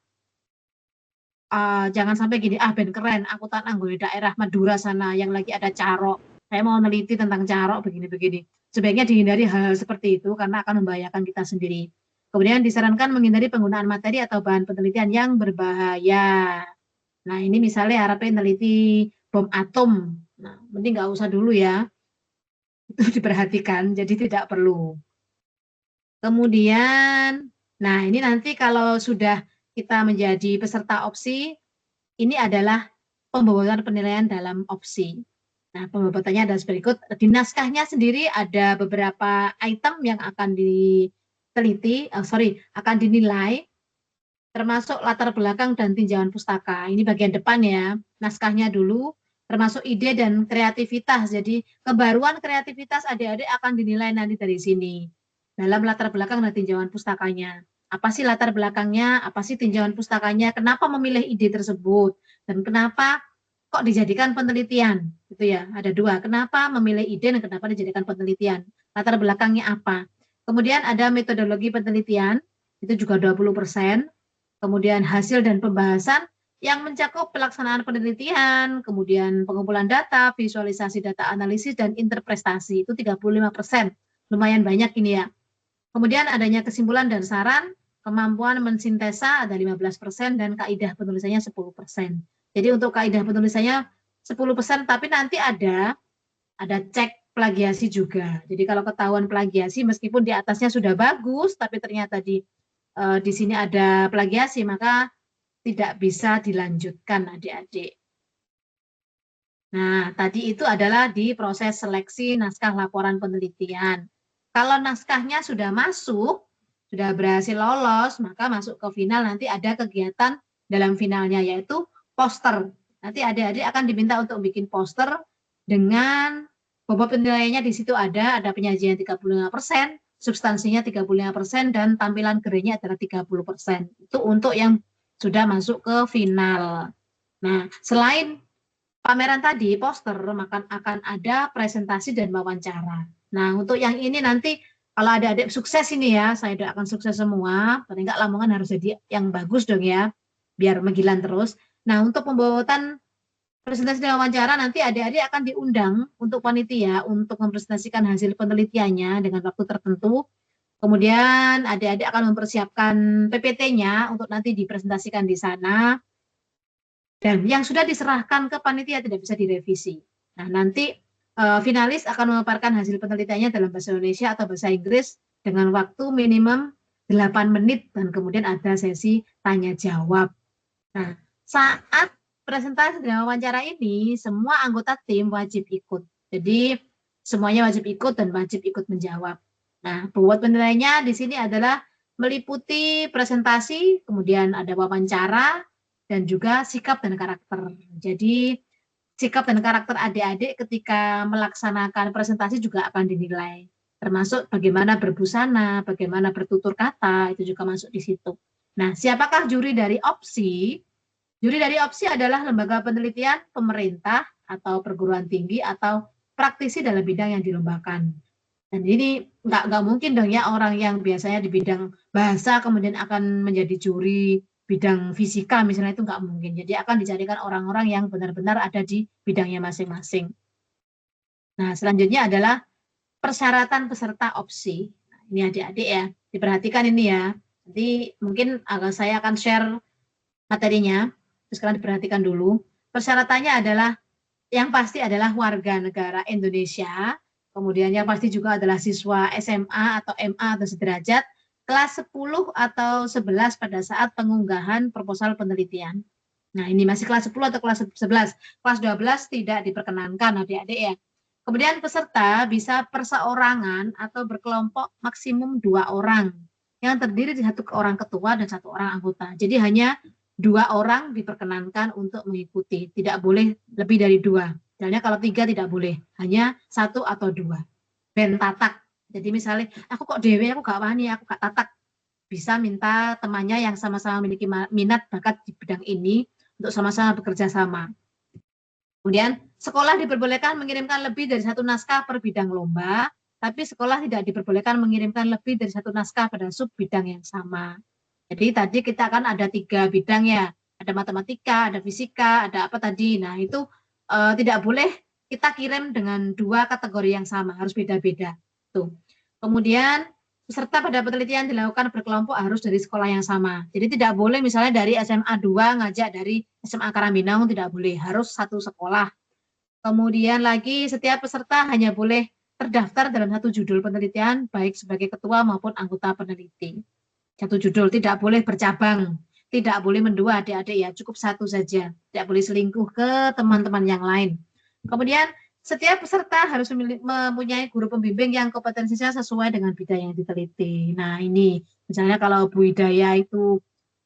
Jangan sampai gini, ben keren, aku tak nanggung di daerah Madura sana yang lagi ada carok. Saya mau meneliti tentang carok begini-begini. Sebaiknya dihindari hal-hal seperti itu karena akan membahayakan kita sendiri. Kemudian disarankan menghindari penggunaan materi atau bahan penelitian yang berbahaya. Nah, ini misalnya harapnya meneliti bom atom. Nah, mending nggak usah dulu ya. Itu diperhatikan, jadi tidak perlu. Kemudian, nah ini nanti kalau sudah kita menjadi peserta opsi, ini adalah pembobotan penilaian dalam opsi. Nah, pembobotannya adalah berikut. Di naskahnya sendiri ada beberapa item yang akan akan dinilai, termasuk latar belakang dan tinjauan pustaka. Ini bagian depan ya, naskahnya dulu, termasuk ide dan kreativitas. Jadi kebaruan kreativitas adik-adik akan dinilai nanti dari sini. Dalam latar belakang dan tinjauan pustakanya. Apa sih latar belakangnya, apa sih tinjauan pustakanya, kenapa memilih ide tersebut, dan kenapa kok dijadikan penelitian, gitu ya. Ada dua, kenapa memilih ide dan kenapa dijadikan penelitian. Latar belakangnya apa. Kemudian ada metodologi penelitian, itu juga 20%. Kemudian hasil dan pembahasan yang mencakup pelaksanaan penelitian, kemudian pengumpulan data, visualisasi data analisis, dan interpretasi, itu 35%. Lumayan banyak ini ya. Kemudian adanya kesimpulan dan saran, kemampuan mensintesa ada 15%, dan kaidah penulisannya 10%. Jadi untuk kaidah penulisannya 10%, tapi nanti ada cek plagiasi juga. Jadi kalau ketahuan plagiasi, meskipun di atasnya sudah bagus, tapi ternyata di sini ada plagiasi, maka tidak bisa dilanjutkan adik-adik. Nah, tadi itu adalah di proses seleksi naskah laporan penelitian. Kalau naskahnya sudah masuk, sudah berhasil lolos, maka masuk ke final, nanti ada kegiatan dalam finalnya, yaitu poster. Nanti adik-adik akan diminta untuk bikin poster dengan bobot penilaiannya di situ ada penyajian 35%, substansinya 35%, dan tampilan gerenya adalah 30%. Itu untuk yang sudah masuk ke final. Nah, selain pameran tadi, poster, maka akan ada presentasi dan wawancara. Nah, untuk yang ini nanti kalau ada adik sukses ini ya, saya doakan sukses semua. Paling enggak Lamongan harus jadi yang bagus dong ya, biar Megilan terus. Nah, untuk pembuatan presentasi dan wawancara nanti adik-adik akan diundang untuk panitia untuk mempresentasikan hasil penelitiannya dengan waktu tertentu. Kemudian adik-adik akan mempersiapkan PPT-nya untuk nanti dipresentasikan di sana. Dan yang sudah diserahkan ke panitia tidak bisa direvisi. Nah, nanti finalis akan memaparkan hasil penelitiannya dalam bahasa Indonesia atau bahasa Inggris dengan waktu minimum 8 menit dan kemudian ada sesi tanya jawab. Nah, saat presentasi dan wawancara ini semua anggota tim wajib ikut. Jadi semuanya wajib ikut dan wajib ikut menjawab. Nah, buat penilaiannya di sini adalah meliputi presentasi, kemudian ada wawancara, dan juga sikap dan karakter. Jadi sikap dan karakter adik-adik ketika melaksanakan presentasi juga akan dinilai. Termasuk bagaimana berbusana, bagaimana bertutur kata, itu juga masuk di situ. Nah, siapakah juri dari opsi? Juri dari opsi adalah lembaga penelitian, pemerintah, atau perguruan tinggi, atau praktisi dalam bidang yang dilombakan. Dan ini nggak mungkin dong ya orang yang biasanya di bidang bahasa kemudian akan menjadi juri bidang fisika misalnya, itu nggak mungkin. Jadi akan dicarikan orang-orang yang benar-benar ada di bidangnya masing-masing. Nah, selanjutnya adalah persyaratan peserta opsi. Nah, ini adik-adik ya, diperhatikan ini ya. Nanti mungkin saya akan share materinya, terus kalian diperhatikan dulu. Persyaratannya adalah, yang pasti adalah warga negara Indonesia, kemudian yang pasti juga adalah siswa SMA atau MA atau sederajat, kelas 10 atau 11 pada saat pengunggahan proposal penelitian. Nah, ini masih kelas 10 atau kelas 11. Kelas 12 tidak diperkenankan adik-adik ya. Kemudian peserta bisa perseorangan atau berkelompok maksimum 2 orang yang terdiri dari 1 orang ketua dan 1 orang anggota. Jadi hanya 2 orang diperkenankan untuk mengikuti. Tidak boleh lebih dari 2. Misalnya kalau 3 tidak boleh, hanya 1 atau 2. Ben tatak. Jadi misalnya, aku kok dewe, aku gak wani, aku gak tatak. Bisa minta temannya yang sama-sama memiliki minat bakat di bidang ini untuk sama-sama bekerja sama. Kemudian, sekolah diperbolehkan mengirimkan lebih dari 1 naskah per bidang lomba, tapi sekolah tidak diperbolehkan mengirimkan lebih dari 1 naskah pada sub bidang yang sama. Jadi tadi kita kan ada 3 bidang ya, ada matematika, ada fisika, ada apa tadi. Nah itu tidak boleh kita kirim dengan 2 kategori yang sama, harus beda-beda. Tuh. Kemudian peserta pada penelitian dilakukan berkelompok harus dari sekolah yang sama. Jadi tidak boleh misalnya dari SMA 2 ngajak dari SMA Karambinaung, tidak boleh, harus satu sekolah. Kemudian lagi setiap peserta hanya boleh terdaftar dalam 1 judul penelitian, baik sebagai ketua maupun anggota peneliti. 1 judul, tidak boleh bercabang, tidak boleh mendua adik-adik ya, cukup 1 saja, tidak boleh selingkuh ke teman-teman yang lain. Kemudian setiap peserta harus mempunyai guru pembimbing yang kompetensinya sesuai dengan bidang yang diteliti. Nah ini, misalnya kalau Bu Hidayah itu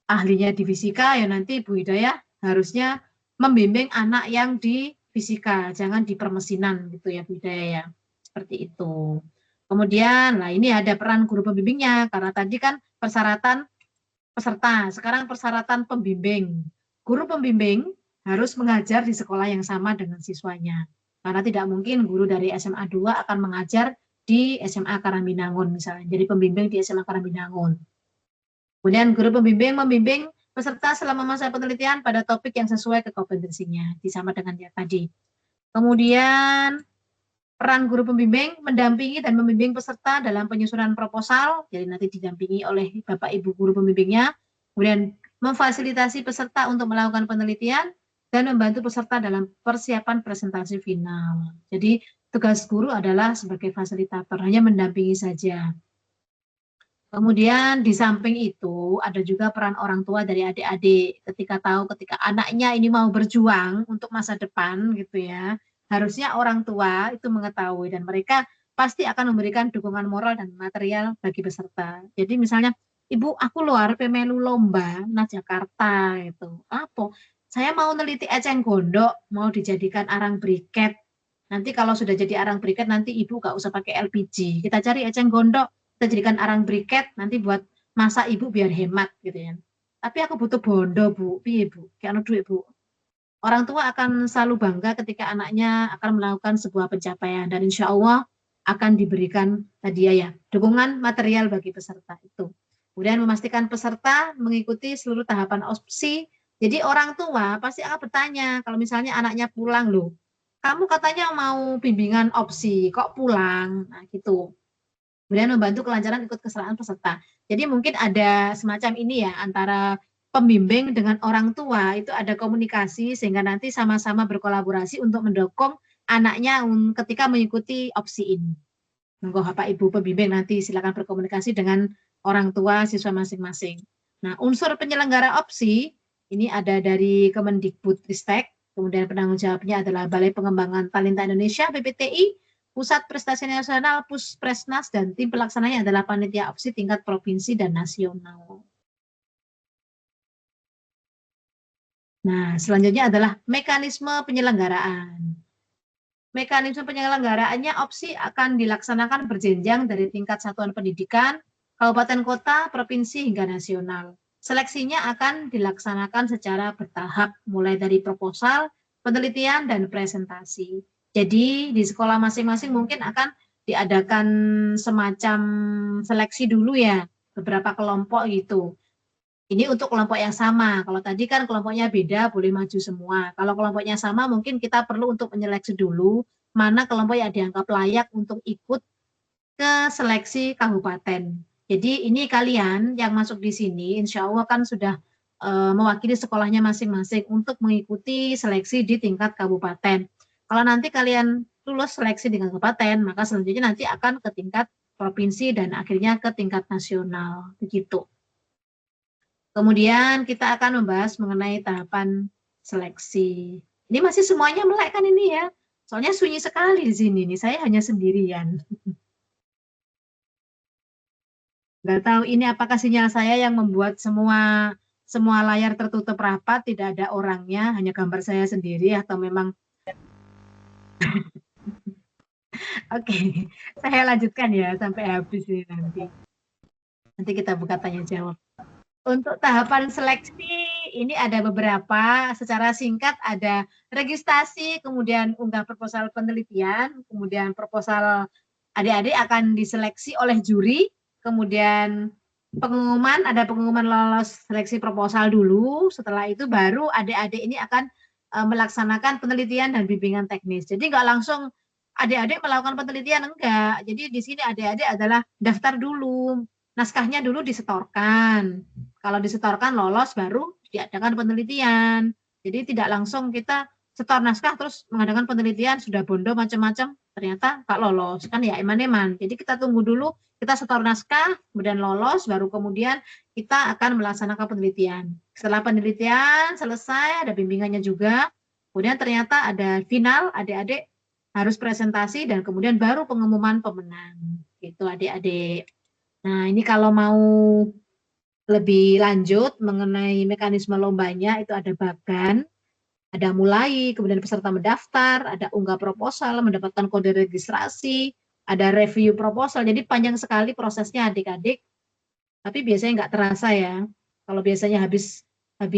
ahlinya di fisika, ya nanti Bu Hidayah harusnya membimbing anak yang di fisika, jangan di permesinan gitu ya Bu Hidayah ya, seperti itu. Kemudian, nah ini ada peran guru pembimbingnya, karena tadi kan persyaratan peserta, sekarang persyaratan pembimbing. Guru pembimbing harus mengajar di sekolah yang sama dengan siswanya. Karena tidak mungkin guru dari SMA 2 akan mengajar di SMA Karambinangun misalnya, jadi pembimbing di SMA Karambinangun. Kemudian guru pembimbing membimbing peserta selama masa penelitian pada topik yang sesuai kekompetensinya, sama dengan yang tadi. Kemudian peran guru pembimbing mendampingi dan membimbing peserta dalam penyusunan proposal, jadi nanti didampingi oleh Bapak Ibu guru pembimbingnya, kemudian memfasilitasi peserta untuk melakukan penelitian, dan membantu peserta dalam persiapan presentasi final. Jadi tugas guru adalah sebagai fasilitator, hanya mendampingi saja. Kemudian di samping itu ada juga peran orang tua dari adik-adik ketika anaknya ini mau berjuang untuk masa depan gitu ya. Harusnya orang tua itu mengetahui dan mereka pasti akan memberikan dukungan moral dan material bagi peserta. Jadi misalnya, Ibu aku luar pemelu lomba nah Jakarta itu. Apa? saya mau neliti eceng gondok, mau dijadikan arang briket. Nanti kalau sudah jadi arang briket, nanti ibu nggak usah pakai LPG. Kita cari eceng gondok, kita jadikan arang briket, nanti buat masak ibu biar hemat gitu ya. Tapi aku butuh bondo, Bu. Piye, Bu? Kayak anu duit, Bu. Orang tua akan selalu bangga ketika anaknya akan melakukan sebuah pencapaian. Dan insya Allah akan diberikan hadiah ya, dukungan material bagi peserta itu. Kemudian memastikan peserta mengikuti seluruh tahapan opsi. Jadi orang tua pasti akan bertanya, kalau misalnya anaknya pulang loh, kamu katanya mau bimbingan opsi, kok pulang? Nah gitu. Kemudian membantu kelancaran ikut kesertaan peserta. Jadi mungkin ada semacam ini ya, antara pembimbing dengan orang tua, itu ada komunikasi sehingga nanti sama-sama berkolaborasi untuk mendukung anaknya ketika mengikuti opsi ini. Monggo Bapak Ibu pembimbing nanti silakan berkomunikasi dengan orang tua siswa masing-masing. Nah, unsur penyelenggara opsi ini ada dari Kemendikbudristek, kemudian penanggung jawabnya adalah Balai Pengembangan Talenta Indonesia BPTI, Pusat Prestasi Nasional Puspresnas, dan tim pelaksananya adalah panitia opsi tingkat provinsi dan nasional. Nah, selanjutnya adalah mekanisme penyelenggaraan. Mekanisme penyelenggaraannya opsi akan dilaksanakan berjenjang dari tingkat satuan pendidikan, kabupaten kota, provinsi hingga nasional. Seleksinya akan dilaksanakan secara bertahap, mulai dari proposal, penelitian, dan presentasi. Jadi di sekolah masing-masing mungkin akan diadakan semacam seleksi dulu ya, beberapa kelompok gitu. Ini untuk kelompok yang sama. Kalau tadi kan kelompoknya beda, boleh maju semua. Kalau kelompoknya sama, mungkin kita perlu untuk menyeleksi dulu mana kelompok yang dianggap layak untuk ikut ke seleksi kabupaten. Jadi ini kalian yang masuk di sini, insya Allah kan sudah mewakili sekolahnya masing-masing untuk mengikuti seleksi di tingkat kabupaten. Kalau nanti kalian lulus seleksi di kabupaten, maka selanjutnya nanti akan ke tingkat provinsi dan akhirnya ke tingkat nasional. Begitu. Kemudian kita akan membahas mengenai tahapan seleksi. Ini masih semuanya melek kan ini ya? Soalnya sunyi sekali di sini nih, saya hanya sendirian. Nggak tahu ini apakah sinyal saya yang membuat semua layar tertutup rapat, tidak ada orangnya, hanya gambar saya sendiri atau memang Oke, saya lanjutkan ya sampai habis ini nanti. Nanti kita buka tanya jawab. Untuk tahapan seleksi ini ada beberapa, secara singkat ada registrasi, kemudian unggah proposal penelitian, kemudian proposal adik-adik akan diseleksi oleh juri, kemudian pengumuman, ada pengumuman lolos seleksi proposal dulu, setelah itu baru adik-adik ini akan melaksanakan penelitian dan bimbingan teknis. Jadi nggak langsung adik-adik melakukan penelitian, enggak. Jadi di sini adik-adik adalah daftar dulu, naskahnya dulu disetorkan. Kalau disetorkan lolos baru diadakan penelitian. Jadi tidak langsung kita setor naskah terus mengadakan penelitian sudah bondo macam-macam ternyata nggak lolos kan ya eman-eman. Jadi kita tunggu dulu kita setor naskah kemudian lolos baru kemudian kita akan melaksanakan penelitian. Setelah penelitian selesai ada bimbingannya juga. Kemudian ternyata ada final adik-adik harus presentasi dan kemudian baru pengumuman pemenang. Gitu adik-adik. Nah, ini kalau mau lebih lanjut mengenai mekanisme lombanya itu ada bagan, ada mulai, kemudian peserta mendaftar, ada unggah proposal, mendapatkan kode registrasi, ada review proposal. Jadi panjang sekali prosesnya adik-adik. Tapi biasanya nggak terasa ya. Kalau biasanya habis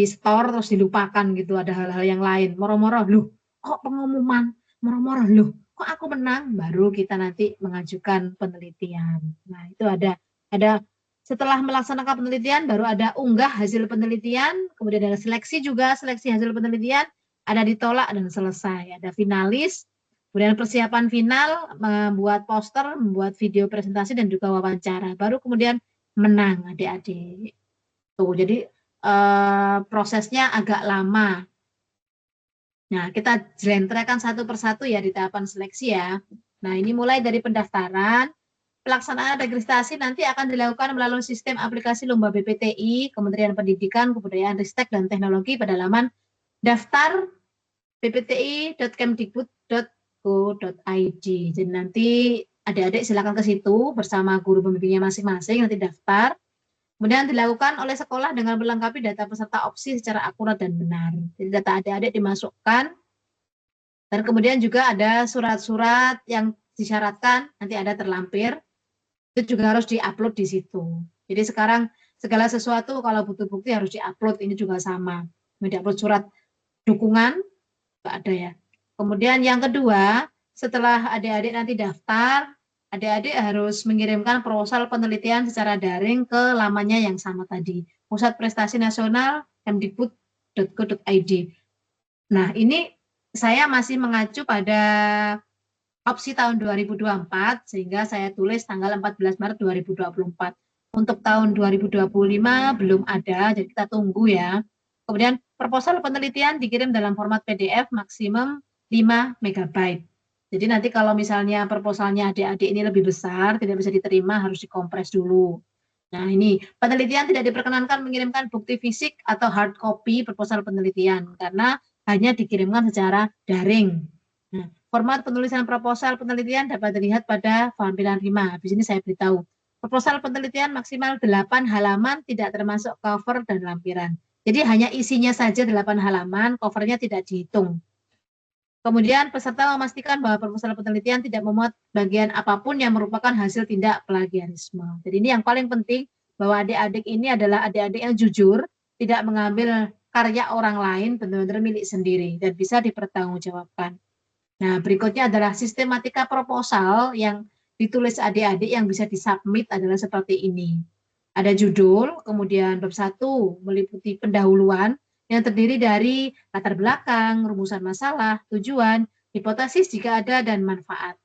store terus dilupakan gitu, ada hal-hal yang lain. Moro-moro, loh kok pengumuman? Moro-moro, loh kok aku menang? Baru kita nanti mengajukan penelitian. Nah, itu ada setelah melaksanakan penelitian baru ada unggah hasil penelitian, kemudian ada seleksi juga, seleksi hasil penelitian, ada ditolak dan selesai, ada finalis, kemudian persiapan final, membuat poster, membuat video presentasi dan juga wawancara, baru kemudian menang adik-adik. Tuh, jadi prosesnya agak lama. Nah, kita jelentrekan satu persatu ya di tahapan seleksi ya. Nah, ini mulai dari pendaftaran, pelaksanaan registrasi nanti akan dilakukan melalui sistem aplikasi Lomba BPTI, Kementerian Pendidikan, Kebudayaan, Ristek, dan Teknologi pada laman daftar bpti.kemdikbud.go.id. Jadi nanti adik-adik silakan ke situ bersama guru pembimbingnya masing-masing, nanti daftar. Kemudian dilakukan oleh sekolah dengan melengkapi data peserta opsi secara akurat dan benar. Jadi data adik-adik dimasukkan, dan kemudian juga ada surat-surat yang disyaratkan nanti ada terlampir, itu juga harus diupload di situ. Jadi sekarang segala sesuatu kalau butuh bukti harus diupload, ini juga sama. Diupload surat dukungan, nggak ada ya. Kemudian yang kedua, setelah adik-adik nanti daftar, adik-adik harus mengirimkan proposal penelitian secara daring ke lamannya yang sama tadi, Pusat Prestasi Nasional kemdikbud.go.id. Nah, ini saya masih mengacu pada opsi tahun 2024, sehingga saya tulis tanggal 14 Maret 2024. Untuk tahun 2025 belum ada, jadi kita tunggu ya. Kemudian proposal penelitian dikirim dalam format PDF maksimum 5 MB. Jadi nanti kalau misalnya proposalnya adik-adik ini lebih besar, tidak bisa diterima, harus dikompres dulu. Nah ini, penelitian tidak diperkenankan mengirimkan bukti fisik atau hard copy proposal penelitian, karena hanya dikirimkan secara daring. Nah, format penulisan proposal penelitian dapat dilihat pada tampilan 5. Di sini saya beritahu. Proposal penelitian maksimal 8 halaman, tidak termasuk cover dan lampiran. Jadi hanya isinya saja 8 halaman, covernya tidak dihitung. Kemudian peserta memastikan bahwa proposal penelitian tidak memuat bagian apapun yang merupakan hasil tindak plagiarisme. Jadi ini yang paling penting, bahwa adik-adik ini adalah adik-adik yang jujur, tidak mengambil karya orang lain, benar-benar milik sendiri, dan bisa dipertanggungjawabkan. Nah, berikutnya adalah sistematika proposal yang ditulis adik-adik yang bisa disubmit adalah seperti ini. Ada judul, kemudian bab 1 meliputi pendahuluan, yang terdiri dari latar belakang, rumusan masalah, tujuan, hipotesis jika ada, dan manfaat.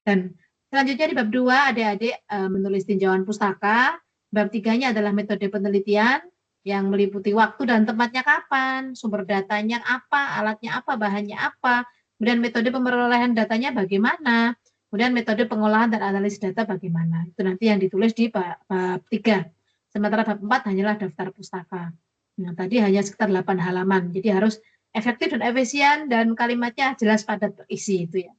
Dan selanjutnya di bab 2, adik-adik menulis tinjauan pustaka. Bab 3-nya adalah metode penelitian, yang meliputi waktu dan tempatnya kapan, sumber datanya apa, alatnya apa, bahannya apa, kemudian metode pemerolehan datanya bagaimana, kemudian metode pengolahan dan analisis data bagaimana. Itu nanti yang ditulis di bab 3. Sementara bab 4 hanyalah daftar pustaka. Nah, tadi hanya sekitar 8 halaman, jadi harus efektif dan efisien dan kalimatnya jelas padat berisi itu ya.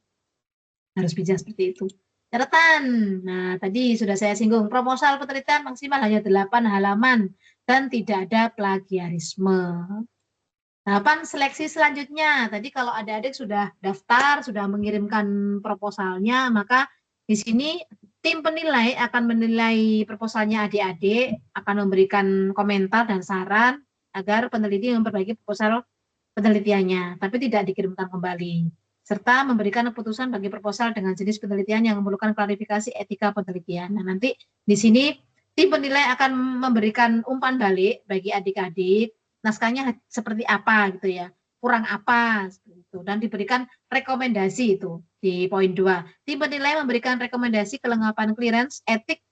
Harus bisa seperti itu. Catatan. Nah, tadi sudah saya singgung, proposal penelitian maksimal hanya 8 halaman dan tidak ada plagiarisme. Tahapan seleksi selanjutnya, tadi kalau adik-adik sudah daftar, sudah mengirimkan proposalnya, maka di sini tim penilai akan menilai proposalnya adik-adik, akan memberikan komentar dan saran agar peneliti memperbaiki proposal penelitiannya, tapi tidak dikirimkan kembali, serta memberikan keputusan bagi proposal dengan jenis penelitian yang memerlukan klarifikasi etika penelitian. Nah, nanti di sini tim penilai akan memberikan umpan balik bagi adik-adik, naskahnya seperti apa gitu ya, kurang apa gitu, dan diberikan rekomendasi itu di poin 2. Tim penilai memberikan rekomendasi kelengkapan clearance etik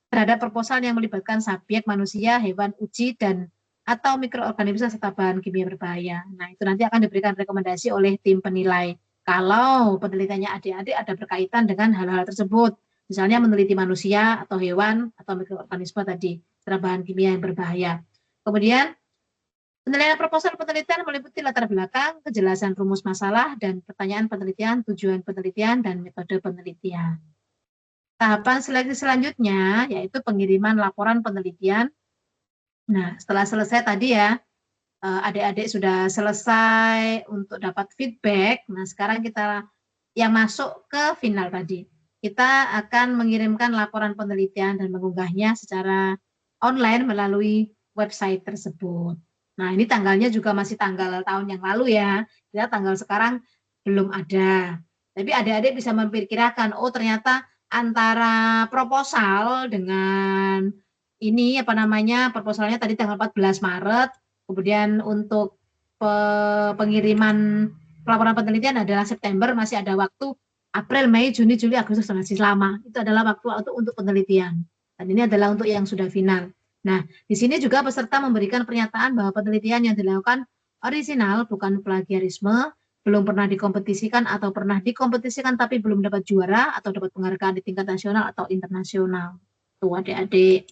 terhadap proposal yang melibatkan subjek manusia, hewan, uji, dan atau mikroorganisme serta bahan kimia berbahaya. Nah, itu nanti akan diberikan rekomendasi oleh tim penilai. Kalau penelitiannya adik-adik ada berkaitan dengan hal-hal tersebut, misalnya meneliti manusia atau hewan atau mikroorganisme tadi, serta bahan kimia yang berbahaya. Kemudian penilaian proposal penelitian meliputi latar belakang, kejelasan rumus masalah, dan pertanyaan penelitian, tujuan penelitian, dan metode penelitian. Tahapan seleksi selanjutnya yaitu pengiriman laporan penelitian. Nah, setelah selesai tadi ya, adik-adik sudah selesai untuk dapat feedback. Nah, sekarang kita yang masuk ke final tadi. Kita akan mengirimkan laporan penelitian dan mengunggahnya secara online melalui website tersebut. Nah, ini tanggalnya juga masih tanggal tahun yang lalu ya. Kita tanggal sekarang belum ada. Tapi adik-adik bisa memperkirakan, oh ternyata antara proposal dengan ini apa namanya, proposalnya tadi tanggal 14 Maret, kemudian untuk pengiriman laporan penelitian adalah September, masih ada waktu. April, Mei, Juni, Juli, Agustus masih lama. Itu adalah waktu untuk penelitian. Dan ini adalah untuk yang sudah final. Nah, di sini juga peserta memberikan pernyataan bahwa penelitian yang dilakukan orisinal, bukan plagiarisme, belum pernah dikompetisikan atau pernah dikompetisikan tapi belum dapat juara atau dapat penghargaan di tingkat nasional atau internasional. Tuh adik-adik.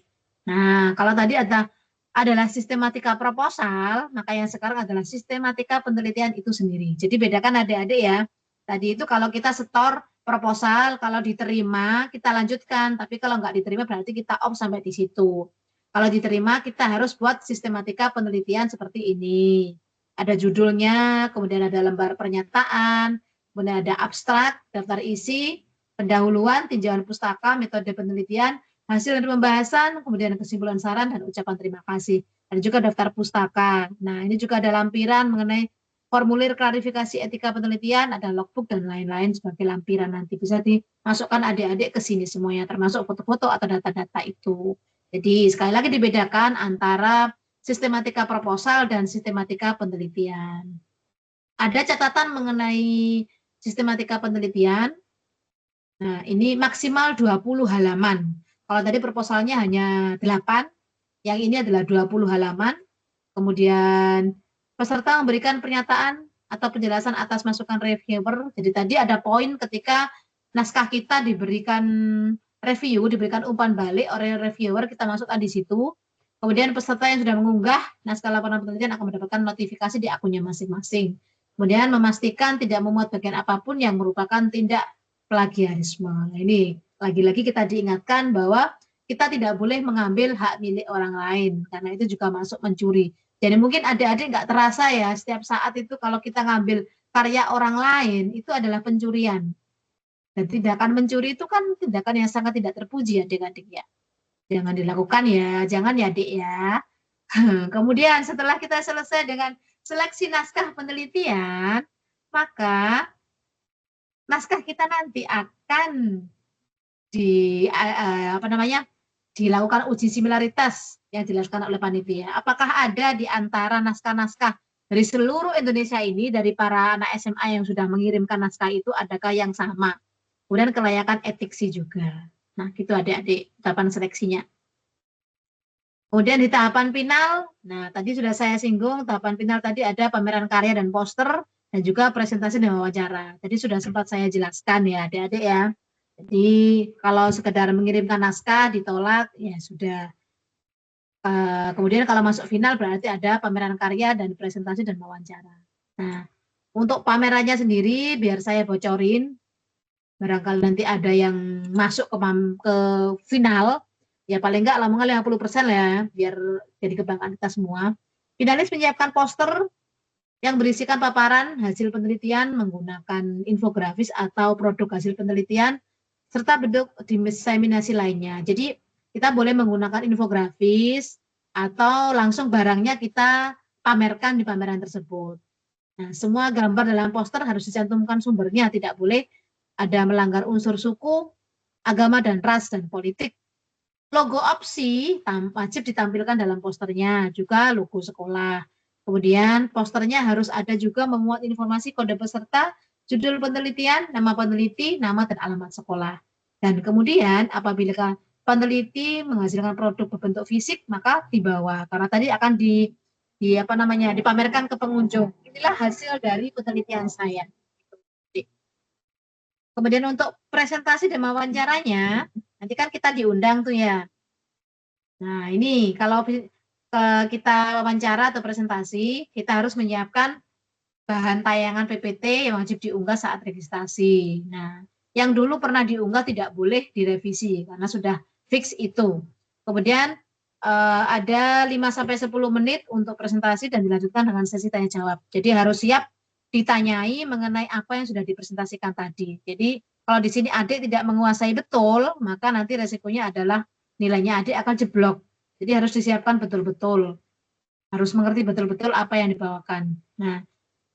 Nah, kalau tadi adalah sistematika proposal, maka yang sekarang adalah sistematika penelitian itu sendiri. Jadi bedakan adik-adik ya. Tadi itu kalau kita setor proposal, kalau diterima kita lanjutkan, tapi kalau nggak diterima berarti kita off sampai di situ. Kalau diterima, kita harus buat sistematika penelitian seperti ini. Ada judulnya, kemudian ada lembar pernyataan, kemudian ada abstrak, daftar isi, pendahuluan, tinjauan pustaka, metode penelitian, hasil dari pembahasan, kemudian kesimpulan saran, dan ucapan terima kasih. Ada juga daftar pustaka. Nah, ini juga ada lampiran mengenai formulir klarifikasi etika penelitian, ada logbook, dan lain-lain sebagai lampiran. Nanti bisa dimasukkan adik-adik ke sini semuanya, termasuk foto-foto atau data-data itu. Jadi sekali lagi dibedakan antara sistematika proposal dan sistematika penelitian. Ada catatan mengenai sistematika penelitian. Nah, ini maksimal 20 halaman. Kalau tadi proposalnya hanya 8, yang ini adalah 20 halaman. Kemudian peserta memberikan pernyataan atau penjelasan atas masukan reviewer. Jadi tadi ada poin ketika naskah kita diberikan review, diberikan umpan balik oleh reviewer, kita masukkan di situ. Kemudian peserta yang sudah mengunggah naskah laporan penelitian akan mendapatkan notifikasi di akunnya masing-masing. Kemudian memastikan tidak memuat bagian apapun yang merupakan tindak plagiarisme. Nah, ini lagi-lagi kita diingatkan bahwa kita tidak boleh mengambil hak milik orang lain, karena itu juga masuk mencuri. Jadi mungkin adik-adik nggak terasa ya, setiap saat itu kalau kita ngambil karya orang lain, itu adalah pencurian. Dan tindakan mencuri itu kan tindakan yang sangat tidak terpuji adik-adik ya. Jangan dilakukan ya, jangan ya adik ya. Kemudian setelah kita selesai dengan seleksi naskah penelitian, maka naskah kita nanti akan dilakukan uji similaritas yang dilakukan oleh panitia. Apakah ada di antara naskah-naskah dari seluruh Indonesia ini, dari para anak SMA yang sudah mengirimkan naskah itu, adakah yang sama? Kemudian kelayakan etiksi juga. Nah, gitu adik-adik tahapan seleksinya. Kemudian di tahapan final, nah tadi sudah saya singgung, tahapan final tadi ada pameran karya dan poster, dan juga presentasi dan wawancara. Tadi sudah sempat saya jelaskan ya adik-adik ya. Jadi kalau sekedar mengirimkan naskah ditolak, ya sudah. Kemudian kalau masuk final berarti ada pameran karya dan presentasi dan wawancara. Nah, untuk pamerannya sendiri biar saya bocorin, barangkali nanti ada yang masuk ke final, ya paling enggak lamongan 50% lah ya, biar jadi kebanggaan kita semua. Finalis menyiapkan poster yang berisikan paparan hasil penelitian menggunakan infografis atau produk hasil penelitian, serta bentuk diseminasi lainnya. Jadi kita boleh menggunakan infografis atau langsung barangnya kita pamerkan di pameran tersebut. Nah, semua gambar dalam poster harus dicantumkan sumbernya, tidak boleh ada melanggar unsur suku, agama, dan ras, dan politik. Logo opsi wajib ditampilkan dalam posternya, juga logo sekolah. Kemudian posternya harus ada juga memuat informasi kode peserta, judul penelitian, nama peneliti, nama dan alamat sekolah. Dan kemudian apabila peneliti menghasilkan produk berbentuk fisik, maka dibawa, karena tadi akan dipamerkan ke pengunjung. Inilah hasil dari penelitian saya. Kemudian untuk presentasi dan wawancaranya, nanti kan kita diundang tuh ya. Nah ini kalau kita wawancara atau presentasi, kita harus menyiapkan bahan tayangan PPT yang wajib diunggah saat registrasi. Nah, yang dulu pernah diunggah tidak boleh direvisi karena sudah fix itu. Kemudian ada 5-10 menit untuk presentasi dan dilanjutkan dengan sesi tanya jawab. Jadi harus siap ditanyai mengenai apa yang sudah dipresentasikan tadi. Jadi kalau di sini adik tidak menguasai betul, maka nanti resikonya adalah nilainya adik akan jeblok. Jadi harus disiapkan betul-betul. Harus mengerti betul-betul apa yang dibawakan. Nah,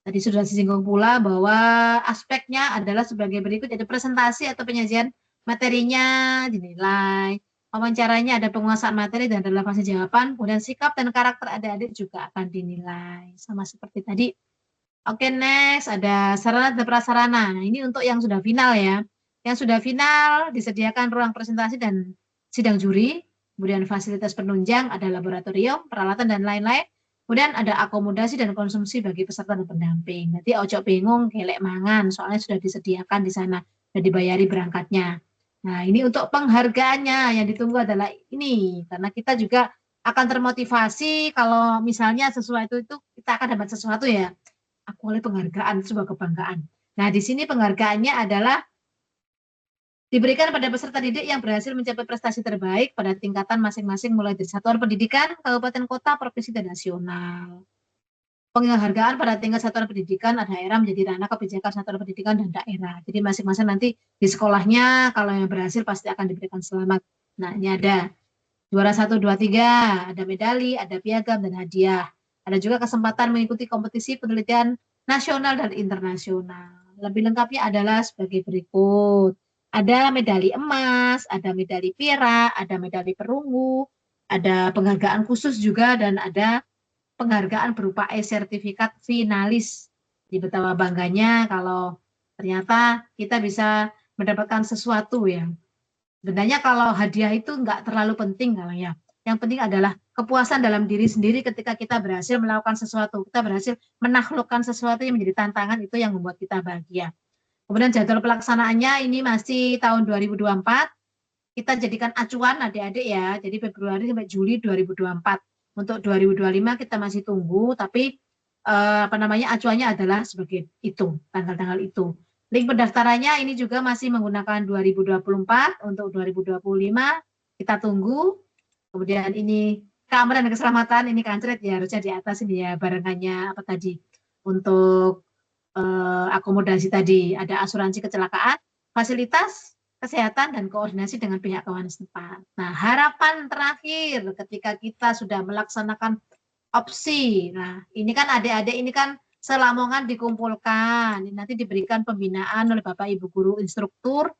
tadi sudah disinggung pula bahwa aspeknya adalah sebagai berikut, yaitu presentasi atau penyajian materinya dinilai, wawancaranya ada penguasaan materi dan relevansi jawaban, kemudian sikap dan karakter adik-adik juga akan dinilai. Sama seperti tadi. Oke, next ada sarana dan prasarana. Nah, ini untuk yang sudah final ya. Yang sudah final disediakan ruang presentasi dan sidang juri, kemudian fasilitas penunjang, ada laboratorium, peralatan dan lain-lain. Kemudian ada akomodasi dan konsumsi bagi peserta dan pendamping. Nanti ojo bingung kelek mangan, soalnya sudah disediakan di sana, sudah dibayari berangkatnya. Nah, ini untuk penghargaannya yang ditunggu adalah ini, karena kita juga akan termotivasi kalau misalnya sesuatu itu kita akan dapat sesuatu ya. Aku oleh penghargaan, sebuah kebanggaan. Nah, di sini penghargaannya adalah diberikan pada peserta didik yang berhasil mencapai prestasi terbaik pada tingkatan masing-masing mulai dari satuan pendidikan, kabupaten kota, provinsi, dan nasional. Penghargaan pada tingkat satuan pendidikan daerah menjadi ranah kebijakan satuan pendidikan dan daerah. Jadi masing-masing nanti di sekolahnya kalau yang berhasil pasti akan diberikan selamat. Nah, ini ada juara 1, 2, 3, ada medali, ada piagam, dan hadiah. Ada juga kesempatan mengikuti kompetisi penelitian nasional dan internasional. Lebih lengkapnya adalah sebagai berikut. Ada medali emas, ada medali perak, ada medali perunggu, ada penghargaan khusus juga, dan ada penghargaan berupa e-sertifikat finalis. Di betapa bangganya kalau ternyata kita bisa mendapatkan sesuatu ya. Sebenarnya kalau hadiah itu nggak terlalu penting kalau ya. Yang penting adalah kepuasan dalam diri sendiri ketika kita berhasil melakukan sesuatu. Kita berhasil menaklukkan sesuatu yang menjadi tantangan, itu yang membuat kita bahagia. Kemudian jadwal pelaksanaannya ini masih tahun 2024. Kita jadikan acuan adik-adik ya. Jadi Februari sampai Juli 2024. Untuk 2025 kita masih tunggu, tapi acuannya adalah sebagai itu, tanggal-tanggal itu. Link pendaftarannya ini juga masih menggunakan 2024, untuk 2025 kita tunggu. Kemudian ini keamanan dan keselamatan, ini kancret ya, harusnya di atas ini ya, barengannya apa tadi, untuk akomodasi tadi, ada asuransi kecelakaan, fasilitas kesehatan, dan koordinasi dengan pihak kawanan setempat. Nah, harapan terakhir ketika kita sudah melaksanakan opsi. Nah, ini kan adik-adik ini kan selamongan dikumpulkan, nanti diberikan pembinaan oleh Bapak Ibu guru instruktur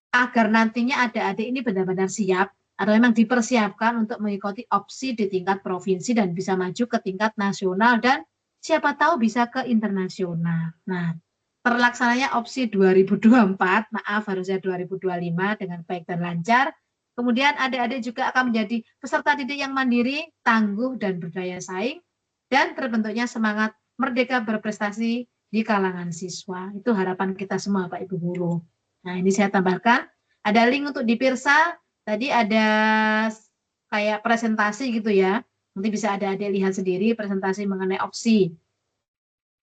agar nantinya adik-adik ini benar-benar siap atau memang dipersiapkan untuk mengikuti opsi di tingkat provinsi dan bisa maju ke tingkat nasional dan siapa tahu bisa ke internasional. Nah, terlaksananya opsi 2024, maaf harusnya 2025 dengan baik dan lancar. Kemudian adik-adik juga akan menjadi peserta didik yang mandiri, tangguh, dan berdaya saing, dan terbentuknya semangat merdeka berprestasi di kalangan siswa. Itu harapan kita semua, Pak Ibu Guru. Nah, ini saya tambahkan, ada link untuk dipirsa, tadi ada kayak presentasi gitu ya, nanti bisa adik-adik lihat sendiri presentasi mengenai opsi.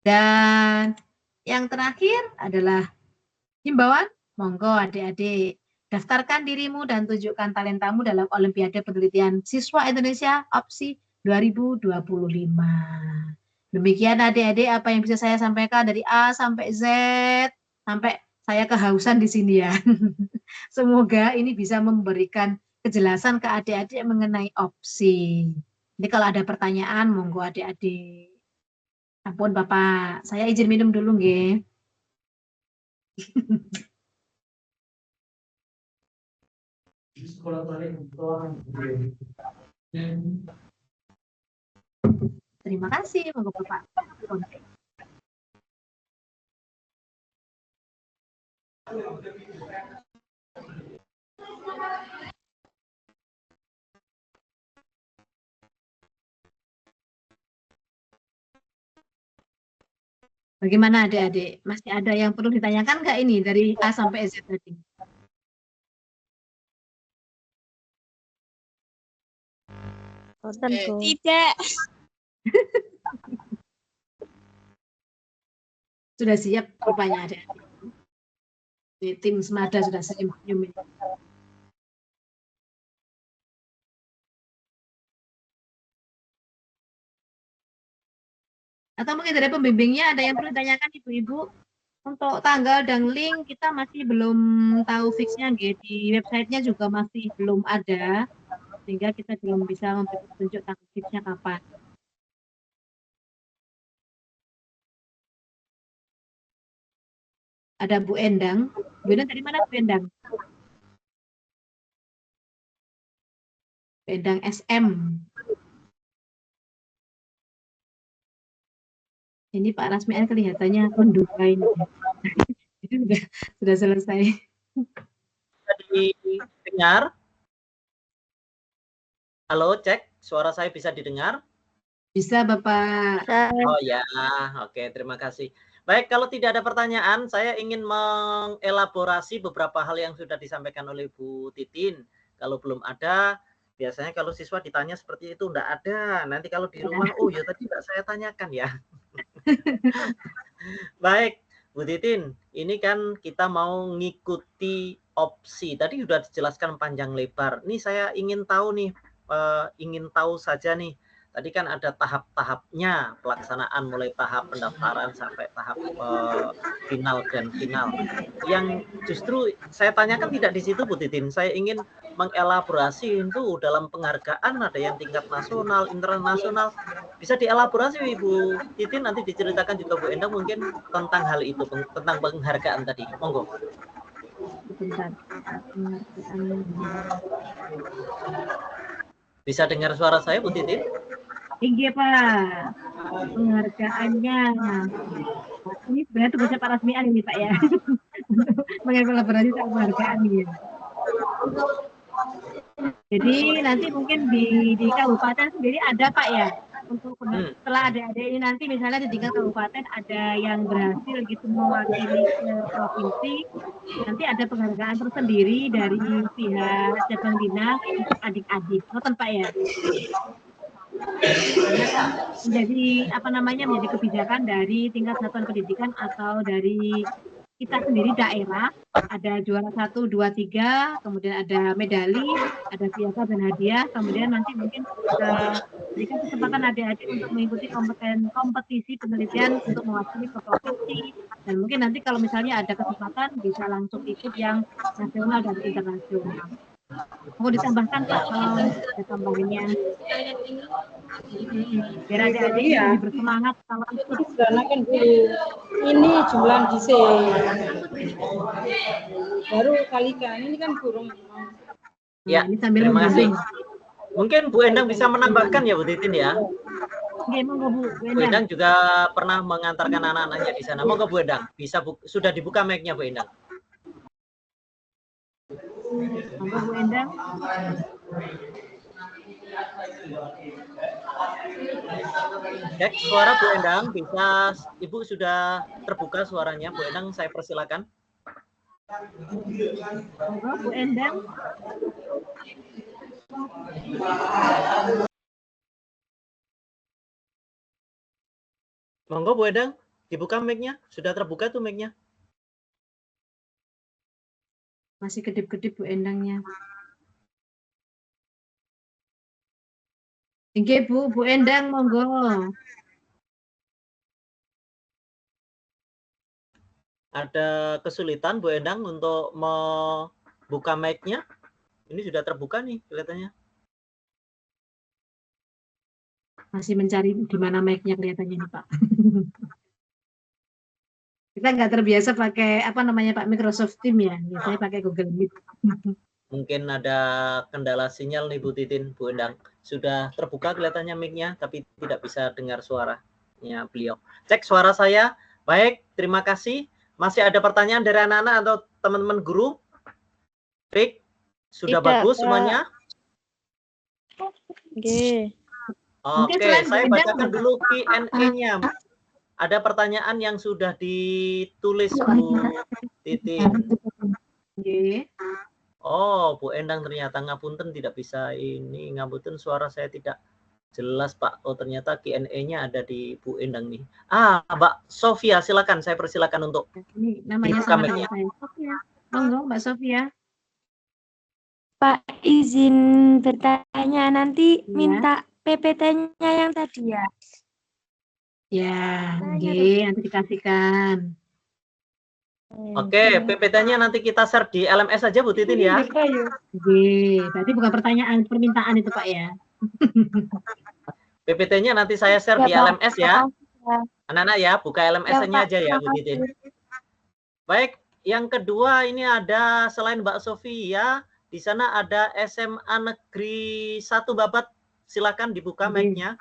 Dan yang terakhir adalah himbauan, monggo adik-adik daftarkan dirimu dan tunjukkan talentamu dalam Olimpiade Penelitian Siswa Indonesia opsi 2025. Demikian adik-adik apa yang bisa saya sampaikan dari A sampai Z, sampai saya kehausan di sini ya. Semoga ini bisa memberikan kejelasan ke adik-adik mengenai opsi. Jadi kalau ada pertanyaan, monggo adik-adik. Ampun Bapak, saya izin minum dulu nggih. Terima kasih, monggo Bapak. Bagaimana adik-adik? Masih ada yang perlu ditanyakan nggak ini dari A sampai Z tadi? Tidak. Sudah siap rupanya adik-adik. Di tim Semada sudah senyum-senyum. Atau mungkin dari pembimbingnya ada yang perlu ditanyakan Ibu-Ibu? Untuk tanggal dan link kita masih belum tahu fixnya, di websitenya juga masih belum ada, sehingga kita belum bisa memberi petunjuk tanggal fixnya kapan. Ada Bu Endang. Bu Endang dari mana Bu Endang? Bu Endang SM. Ini Pak Rasmian kelihatannya konduka ini. Jadi sudah selesai. Didengar? Halo, cek. Suara saya bisa didengar? Bisa, Bapak. Oh ya, oke. Terima kasih. Baik, kalau tidak ada pertanyaan, saya ingin mengelaborasi beberapa hal yang sudah disampaikan oleh Bu Titin. Kalau belum ada, biasanya kalau siswa ditanya seperti itu, enggak ada. Nanti kalau di rumah, oh ya tadi enggak saya tanyakan ya. Baik, Bu Titin, ini kan kita mau ngikuti opsi. Tadi sudah dijelaskan panjang lebar. Nih saya ingin tahu nih, ingin tahu saja nih. Tadi kan ada tahap-tahapnya pelaksanaan, mulai tahap pendaftaran sampai tahap final dan final. Yang justru saya tanyakan tidak di situ Bu Titin. Saya ingin mengelaborasi itu dalam penghargaan, ada yang tingkat nasional, internasional. Bisa dielaborasi Ibu Titin, nanti diceritakan juga Bu Endang mungkin tentang hal itu, tentang penghargaan tadi. Monggo. Sebentar. Bisa dengar suara saya Bu Titin? Iya Pak, penghargaannya. Ini sebenarnya tugasnya Pak Rasmian ini Pak ya, untuk mengelaborasi soal penghargaan ya. Jadi nanti mungkin di kabupaten sendiri ada Pak ya, untuk setelah adik-adik ini nanti misalnya di tingkat kabupaten ada yang berhasil gitu mewakili ke provinsi, nanti ada penghargaan tersendiri dari pihak cabang dinas untuk adik-adik, nonton Pak ya. Karena kan menjadi menjadi kebijakan dari tingkat satuan pendidikan atau dari kita sendiri daerah, ada juara 1, 2, 3, kemudian ada medali, ada piagam dan hadiah, kemudian nanti mungkin berikan kesempatan adik-adik untuk mengikuti kompetisi penelitian untuk mewakili ke provinsi, dan mungkin nanti kalau misalnya ada kesempatan bisa langsung ikut yang nasional dan internasional. Mau ditambahkan Pak kalau ada tambahannya? Biar adik-adik lebih bersemangat kalau ikut. Sederhanakan dulu. Ini jumlah gise. Baru kalikan. Ini kan burung. Ya, ini sambil terima kasih. menunggu. Mungkin Bu Endang bisa menambahkan ya Bu Titin ya. Oke, monggo Bu Bu Endang juga pernah mengantarkan anak-anaknya di sana. Monggo Bu Endang, bisa sudah dibuka mic-nya Bu Endang. Monggo Bu Endang. Cek suara Bu Endang, bisa Ibu sudah terbuka suaranya Bu Endang, saya persilakan. Monggo Bu Endang. Monggo Bu Endang, dibuka mic-nya, sudah terbuka tuh mic-nya. Masih kedip-kedip Bu Endangnya. Oke Bu Endang monggo. Ada kesulitan Bu Endang untuk membuka mic-nya? Ini sudah terbuka nih kelihatannya. Masih mencari di mana mic-nya kelihatannya nih Pak. Kita nggak terbiasa pakai Pak Microsoft Teams ya. Biasanya pakai Google Meet. Mungkin ada kendala sinyal nih Bu Titin, Bu Endang. Sudah terbuka kelihatannya mic-nya, tapi tidak bisa dengar suaranya beliau. Cek suara saya. Baik, terima kasih. Masih ada pertanyaan dari anak-anak atau teman-teman guru? Baik, sudah tidak, bagus semuanya? Oke, saya bacakan dulu Q&A-nya. Ada pertanyaan yang sudah ditulis Bu Titin. Oh, Bu Endang ternyata ngapunten tidak bisa ini, ngapunten suara saya tidak jelas Pak. Oh, ternyata Q&A-nya ada di Bu Endang nih. Mbak Sofia, silakan, saya persilakan untuk ini namanya sama saya. Sofia. Monggo Mbak Sofia. Pak, izin bertanya, nanti minta PPT-nya yang tadi ya? Ya, nanti dikasihkan. Oke, PPT-nya nanti kita share di LMS saja Bu Titin ya. Berarti bukan pertanyaan, permintaan itu Pak ya. PPT-nya nanti saya share di LMS ya. Anak-anak ya, buka LMS-nya aja ya Bu Titin. Baik, yang kedua ini ada selain Mbak Sofia, di sana ada SMA Negeri 1 Babat. Silakan dibuka mic-nya.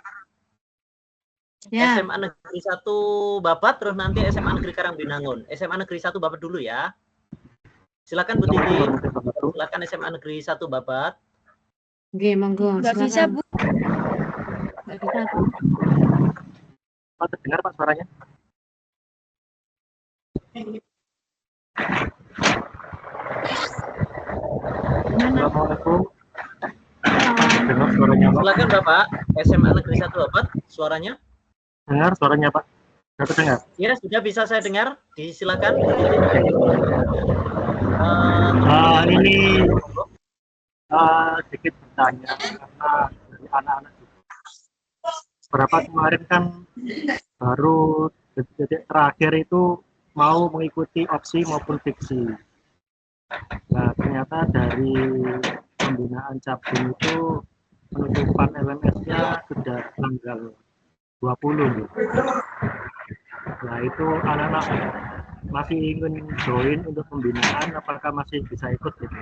Ya. SMA Negeri 1 Babat, terus nanti SMA Negeri Karangbinangun. SMA Negeri 1 Babat dulu ya. Silakan Bu Titin. Silakan SMA Negeri 1 Babat. Oke, monggo. Nggak bisa Bu. Nggak bisa. Pak, terdengar Pak suaranya? Assalamualaikum. Dengar suaranya Pak. Silakan Bapak, SMA Negeri 1 Babat, suaranya. Dengar suaranya Pak. Sudah terdengar? Ya, sudah bisa saya dengar. Disilakan. Ini sedikit bertanya karena dari anak-anak juga. Berapa kemarin kan baru detik terakhir itu mau mengikuti opsi maupun fiksi. Nah, ternyata dari pembinaan cabin itu penutupan LMS-nya sudah tanggal 20. Nah, itu anak-anak masih ingin join untuk pembinaan, apakah masih bisa ikut gitu?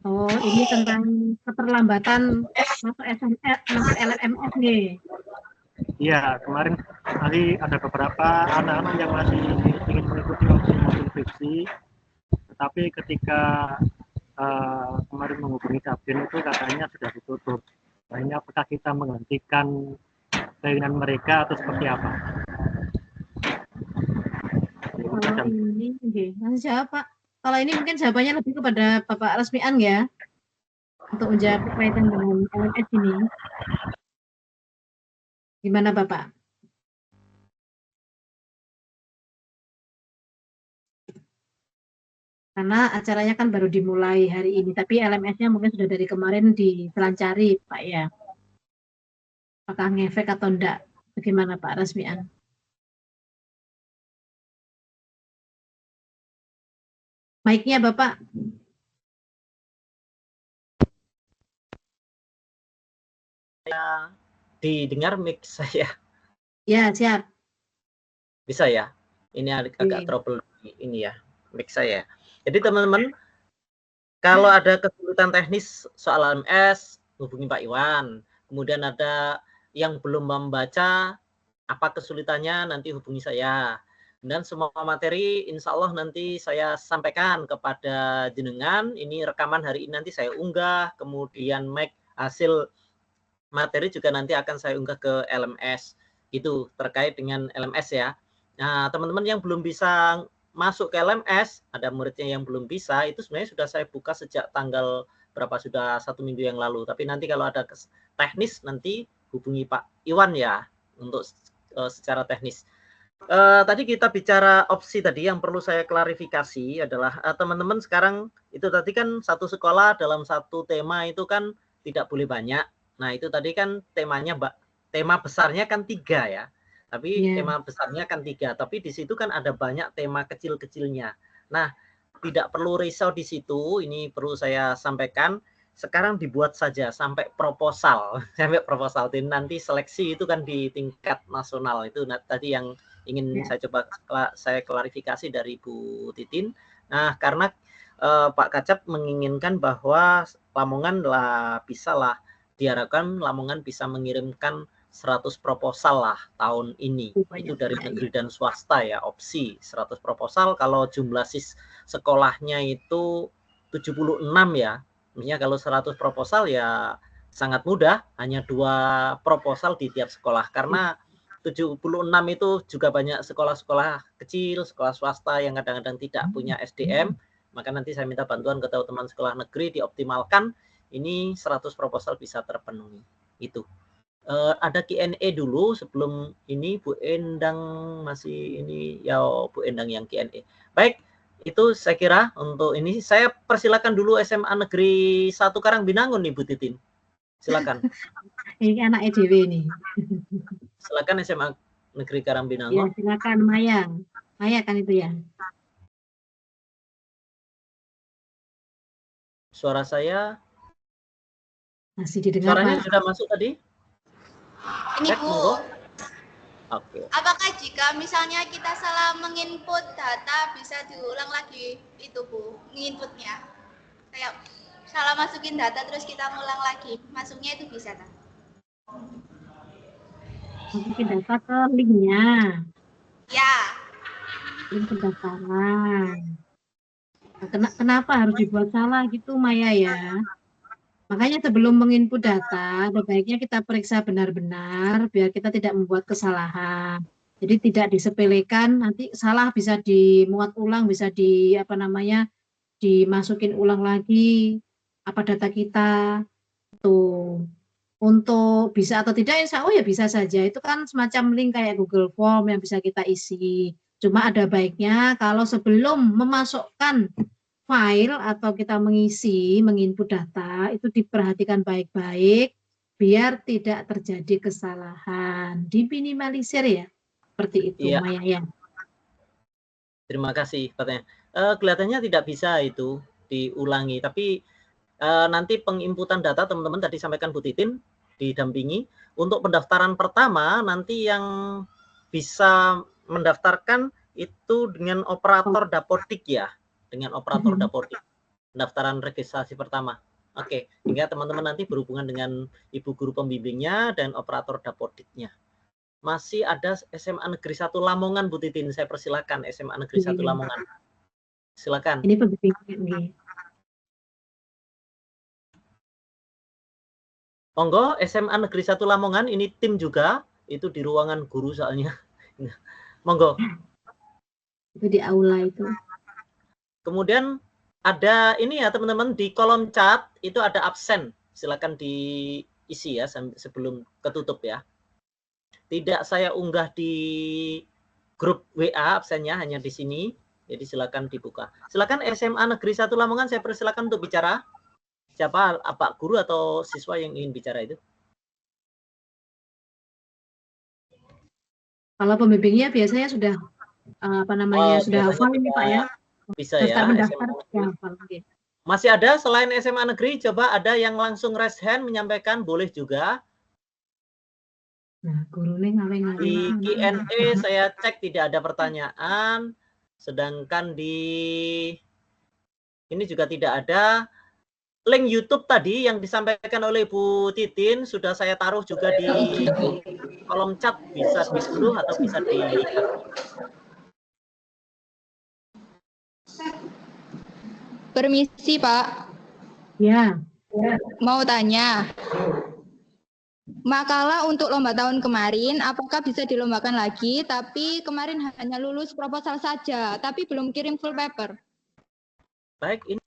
Oh, ini tentang keterlambatan masuk SMS, masuk LMS nih. Iya, kemarin tadi ada beberapa anak-anak yang masih ingin mengikuti opsi maupun fiksi, tetapi ketika kemarin menghubungi cabin itu katanya sudah ditutup. Nah, ini apakah kita menggantikan keinginan mereka atau seperti apa? Kalau ini, masih jawab Pak. Kalau ini mungkin jawabannya lebih kepada Bapak Rasmian ya, untuk menjawab berkaitan dengan LMS ini. Gimana Bapak? Karena acaranya kan baru dimulai hari ini, tapi LMS-nya mungkin sudah dari kemarin dipelajari Pak ya. Apakah ngefek atau enggak? Bagaimana Pak Rasmian? Mic-nya Bapak. Saya didengar mic saya. Ya, siap. Bisa ya? Ini agak trouble ini ya, mic saya. Jadi teman-teman, kalau ada kesulitan teknis soal LMS, hubungi Pak Iwan. Kemudian ada yang belum membaca, apa kesulitannya, nanti hubungi saya. Dan semua materi insya Allah nanti saya sampaikan kepada jenengan. Ini rekaman hari ini nanti saya unggah, kemudian hasil materi juga nanti akan saya unggah ke LMS. Itu terkait dengan LMS ya. Nah, teman-teman yang belum bisa masuk ke LMS, ada muridnya yang belum bisa, itu sebenarnya sudah saya buka sejak tanggal berapa, sudah 1 minggu yang lalu. Tapi nanti kalau ada teknis nanti hubungi Pak Iwan ya untuk secara teknis. Tadi kita bicara opsi tadi, yang perlu saya klarifikasi adalah teman-teman sekarang itu tadi kan satu sekolah dalam satu tema itu kan tidak boleh banyak. Nah itu tadi kan temanya tema besarnya kan 3 ya, tapi tema besarnya kan 3, tapi di situ kan ada banyak tema kecil-kecilnya. Nah tidak perlu risau di situ, ini perlu saya sampaikan. Sekarang dibuat saja sampai proposal, Jadi nanti seleksi itu kan di tingkat nasional. Itu tadi yang ingin saya coba saya klarifikasi dari Bu Titin. Nah, karena Pak Kacap menginginkan bahwa Lamongan diharapkan Lamongan bisa mengirimkan 100 proposal lah tahun ini. Itu dari negeri dan swasta ya, opsi 100 proposal. Kalau jumlah sekolahnya itu 76 ya. Maksudnya kalau 100 proposal ya sangat mudah, hanya 2 proposal di tiap sekolah. Karena 76 itu juga banyak sekolah-sekolah kecil, sekolah swasta yang kadang-kadang tidak punya SDM, maka nanti saya minta bantuan ke teman-teman sekolah negeri dioptimalkan, ini 100 proposal bisa terpenuhi. Itu. Ada Q&A dulu sebelum ini, Bu Endang masih ini ya, Bu Endang yang Q&A. Baik, itu saya kira untuk ini. Saya persilakan dulu SMA Negeri 1 Karangbinangun nih Bu Titin. Silakan. Ini anak EDW nih. Silakan SMA Negeri Karangbinangun. Ya, silakan Maya. Maya kan itu ya. Suara saya masih didengar. Suaranya Pak. sudah masuk tadi? Ini Bu. Oke. Apakah jika misalnya kita salah menginput data bisa diulang lagi itu Bu, menginputnya? Kayak salah masukin data terus kita ngulang lagi, masuknya itu bisa kan? Masukin data ke linknya. Ya. Link pendaftaran. Kenapa harus dibuat salah gitu Maya ya? Makanya sebelum menginput data, sebaiknya kita periksa benar-benar biar kita tidak membuat kesalahan. Jadi tidak disepelekan, nanti salah bisa dimuat ulang, bisa dimasukin ulang lagi apa data kita. Tuh. Untuk bisa atau tidak insya Allah ya bisa saja. Itu kan semacam link kayak Google Form yang bisa kita isi. Cuma ada baiknya kalau sebelum memasukkan file atau kita menginput data, itu diperhatikan baik-baik, biar tidak terjadi kesalahan. Diminimalisir ya, seperti itu, Iya. Maya ya. Terima kasih, katanya. Kelihatannya tidak bisa itu diulangi, tapi nanti penginputan data teman-teman tadi sampaikan Bu Titin didampingi. Untuk pendaftaran pertama nanti yang bisa mendaftarkan itu dengan operator Dapodik ya, dengan operator Dapodik. Pendaftaran registrasi pertama. Oke, hingga teman-teman nanti berhubungan dengan ibu guru pembimbingnya dan operator Dapodiknya. Masih ada SMA Negeri 1 Lamongan, Bu Titin. Saya persilakan SMA Negeri 1 Lamongan. Silakan. Ini pembimbingnya nih. Monggo, SMA Negeri 1 Lamongan, ini tim juga, itu di ruangan guru soalnya. Monggo. Itu di aula itu. Kemudian ada ini ya teman-teman, di kolom chat itu ada absen. Silakan diisi ya sebelum ketutup ya. Tidak saya unggah di grup WA absennya, hanya di sini. Jadi silakan dibuka. Silakan SMA Negeri 1 Lamongan, saya persilakan untuk bicara. Siapa, apa guru atau siswa yang ingin bicara itu? Kalau pembimbingnya biasanya sudah sudah hafal ini Pak ya. Bisa daftar ya. Mendaftar sudah hafal. Masih ada selain SMA Negeri, coba ada yang langsung raise hand menyampaikan, boleh juga. Nah, gurunya ngawe-ngawe. Di Q&A saya cek tidak ada pertanyaan, sedangkan di ini juga tidak ada. Link YouTube tadi yang disampaikan oleh Bu Titin sudah saya taruh juga di kolom chat, bisa diunduh atau bisa dilihat. Permisi Pak. Ya. Mau tanya. Makalah untuk lomba tahun kemarin, apakah bisa dilombakan lagi? Tapi kemarin hanya lulus proposal saja, tapi belum kirim full paper. Baik, ini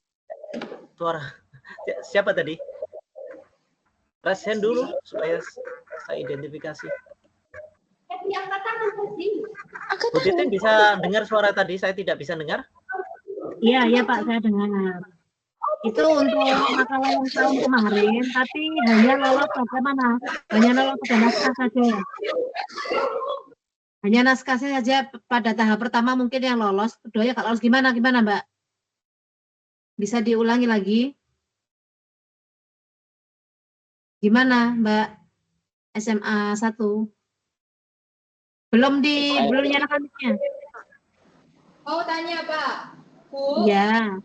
suara siapa tadi? Raise hand dulu supaya saya identifikasi. Bu Titin bisa dengar suara tadi? Saya tidak bisa dengar. Iya Pak, saya dengar. Itu untuk makalah yang tahun kemarin, tapi hanya lolos bagaimana? Hanya lolos pada naskah saja. Hanya naskah saja pada tahap pertama mungkin yang lolos. Kedua ya kalau lolos gimana Mbak? Bisa diulangi lagi? Gimana Mbak? SMA 1? Belum nyalakan mic-nya. Mau tanya Pak. Bu? Iya.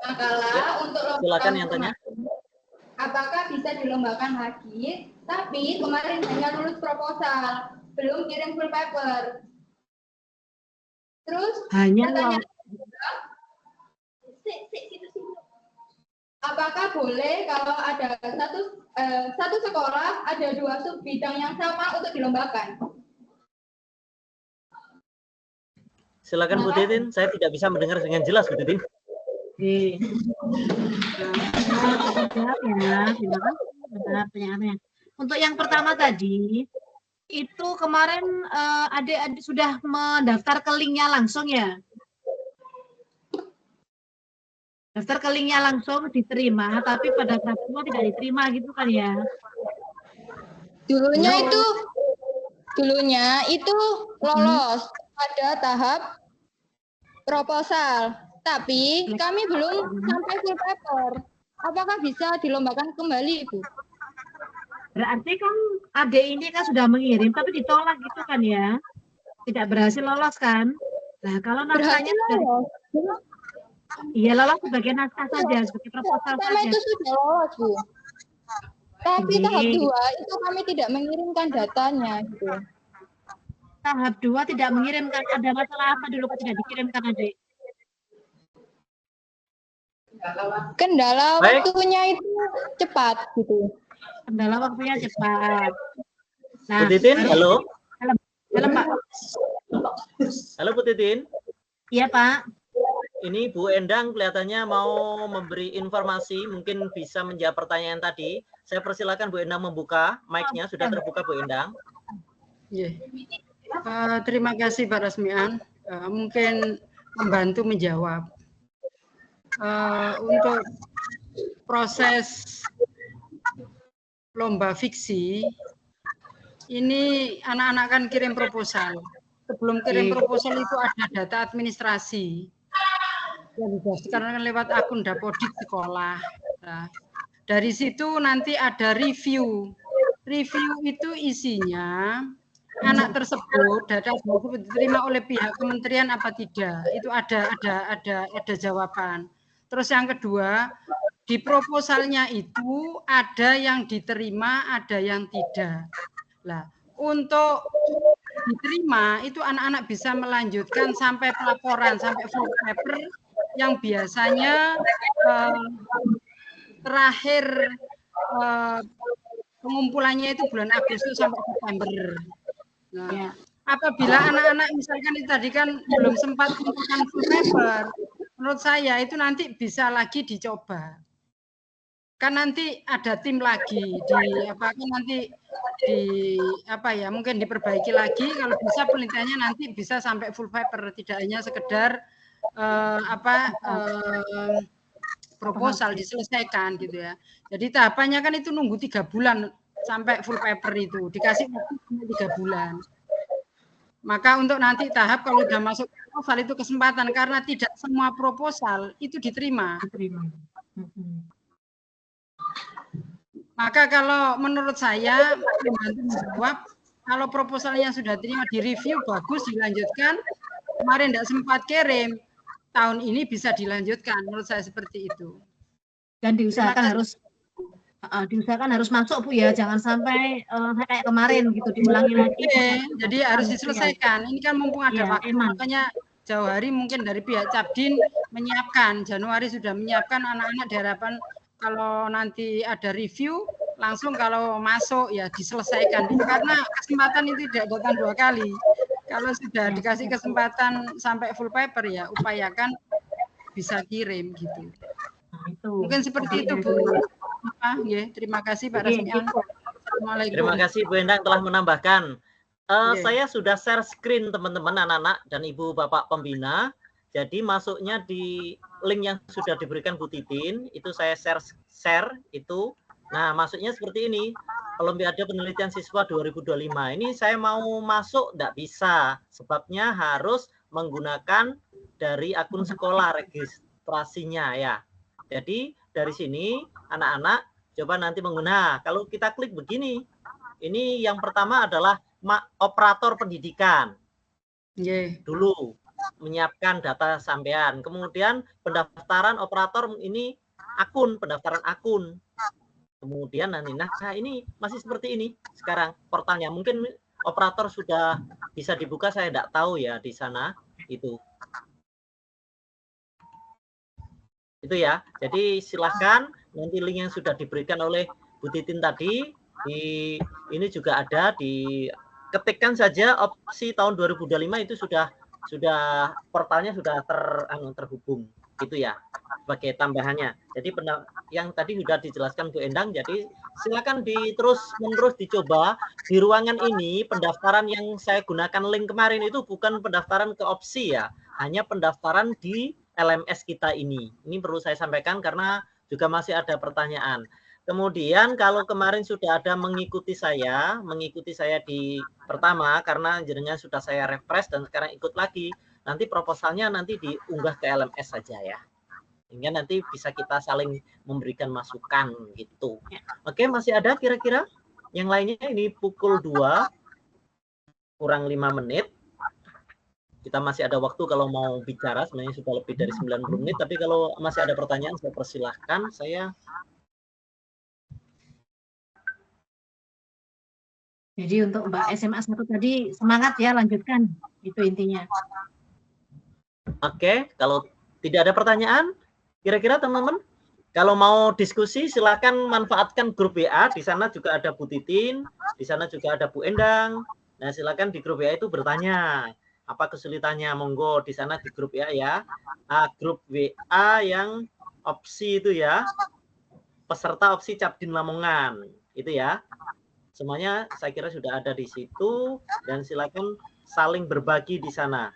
Makalah untuk lomba silakan yang tanya. Apakah bisa dilombakan lagi? Tapi kemarin hanya lulus proposal, belum kirim full paper. Terus hanya apakah boleh kalau ada satu sekolah ada 2 sub bidang yang sama untuk dilombakan? Silakan Bu Titin, saya tidak bisa mendengar dengan jelas Bu Titin. Ya, terima kasih pertanyaannya. Untuk yang pertama tadi, itu kemarin adik-adik sudah mendaftar ke linknya langsung ya? Daftar ke linknya langsung diterima, tapi pada tahap kedua tidak diterima gitu kan ya? Dulunya itu lolos pada tahap proposal. Tapi kami belum sampai full paper. Apakah bisa dilombakan kembali, Bu? Berarti kan adik ini kan sudah mengirim, tapi ditolak gitu kan ya? Tidak berhasil lolos kan? Nah, kalau naskahnya lolos. Iya, lolos sebagai naskah saja, sebagai proposal saja. Itu sudah lolos, Bu. Tapi tahap 2 itu kami tidak mengirimkan datanya, gitu. Tahap 2 tidak mengirimkan, ada masalah apa dulu kok tidak dikirimkan, adik? Kendala waktunya itu cepat gitu. Kendala waktunya cepat. Nah, Bu Titin, halo. Halo Pak. Halo Bu Titin. Iya Pak. Ini Bu Endang kelihatannya mau memberi informasi, mungkin bisa menjawab pertanyaan tadi. Saya persilakan Bu Endang membuka mic-nya, sudah terbuka Bu Endang. Terima kasih Pak Rasmian. mungkin membantu menjawab. Untuk proses lomba fiksi, ini anak-anak kan kirim proposal. Sebelum kirim proposal itu ada data administrasi yang dijelaskan lewat akun Dapodik sekolah. Nah, dari situ nanti ada review. Review itu isinya anak tersebut data tersebut diterima oleh pihak kementerian apa tidak. Itu ada jawaban. Terus yang kedua, di proposalnya itu ada yang diterima, ada yang tidak. Nah, untuk diterima itu anak-anak bisa melanjutkan sampai pelaporan, sampai full paper yang biasanya terakhir pengumpulannya itu bulan Agustus sampai September. Nah, apabila anak-anak misalkan itu tadi kan belum sempat mengumpulkan full paper, menurut saya itu nanti bisa lagi dicoba. Kan nanti ada tim lagi mungkin diperbaiki lagi, kalau bisa penelitiannya nanti bisa sampai full paper, tidak hanya sekedar proposal diselesaikan gitu ya. Jadi tahapannya kan itu nunggu 3 bulan sampai full paper itu, dikasih waktu 3 bulan. Maka untuk nanti tahap kalau sudah masuk proposal itu kesempatan, karena tidak semua proposal itu diterima. Maka kalau menurut saya membantu menjawab, kalau proposalnya sudah terima, direview bagus, dilanjutkan. Kemarin tidak sempat kirim, tahun ini bisa dilanjutkan. Menurut saya seperti itu. Dan diusahakan harus masuk Bu ya, jangan sampai kayak kemarin gitu diulangi lagi. Jadi harus diselesaikan. Ini kan mumpung ada waktu, makanya jauh hari mungkin dari pihak Cabdin menyiapkan. Januari sudah menyiapkan anak-anak diharapkan kalau nanti ada review, langsung kalau masuk ya diselesaikan. Karena kesempatan itu tidak datang 2 kali. Kalau sudah dikasih kesempatan sampai full paper ya upayakan bisa kirim gitu. Mungkin seperti itu Bu. Terima kasih Pak Rasmian. Assalamualaikum. Terima kasih Bu Endang telah menambahkan. Saya sudah share screen teman-teman anak-anak dan Ibu Bapak Pembina. Jadi masuknya di link yang sudah diberikan Bu Titin, itu saya share itu. Nah, masuknya seperti ini. Olimpiade Penelitian Siswa 2025. Ini saya mau masuk enggak bisa. Sebabnya harus menggunakan dari akun sekolah registrasinya ya. Jadi dari sini anak-anak coba nanti menggunakan. Kalau kita klik begini. Ini yang pertama adalah operator pendidikan. Dulu menyiapkan data sampean, kemudian pendaftaran operator ini pendaftaran akun, kemudian nanti ini masih seperti ini sekarang portalnya. Mungkin operator sudah bisa dibuka, saya tidak tahu ya di sana itu ya. Jadi silahkan nanti link yang sudah diberikan oleh Bu Titin tadi ini juga ada, diketikkan saja opsi tahun 2025 itu sudah portalnya sudah terhubung gitu ya sebagai tambahannya. Jadi yang tadi sudah dijelaskan Bu Endang, jadi silakan terus-menerus dicoba. Di ruangan ini pendaftaran yang saya gunakan link kemarin itu bukan pendaftaran ke opsi ya, hanya pendaftaran di LMS kita ini. Ini perlu saya sampaikan karena juga masih ada pertanyaan. Kemudian kalau kemarin sudah ada mengikuti saya di pertama karena jenengan sudah saya refresh dan sekarang ikut lagi, nanti proposalnya nanti diunggah ke LMS saja ya. Sehingga nanti bisa kita saling memberikan masukan gitu. Oke, masih ada kira-kira yang lainnya? Ini pukul 2 kurang 5 menit. Kita masih ada waktu kalau mau bicara, sebenarnya sudah lebih dari 90 menit, tapi kalau masih ada pertanyaan saya persilahkan. Jadi untuk Mbak SMA 1 tadi semangat ya, lanjutkan. Itu intinya. Oke, kalau tidak ada pertanyaan, kira-kira teman-teman, kalau mau diskusi silakan manfaatkan grup WA. Di sana juga ada Bu Titin, di sana juga ada Bu Endang. Nah, silakan di grup WA itu bertanya. Apa kesulitannya? Monggo di sana di grup WA ya. Grup WA yang opsi itu ya. Peserta opsi Cabdin Lamongan. Itu ya. Semuanya saya kira sudah ada di situ dan silakan saling berbagi di sana.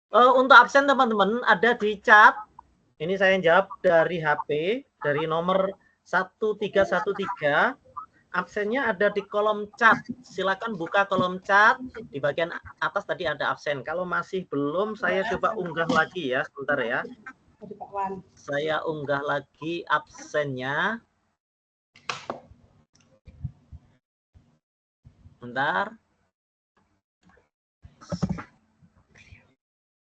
Untuk absen teman-teman ada di chat. Ini saya jawab dari HP, dari nomor 1313. Absennya ada di kolom chat. Silakan buka kolom chat. Di bagian atas tadi ada absen. Kalau masih belum, saya coba unggah lagi ya, sebentar ya. Saya unggah lagi absennya. Bentar.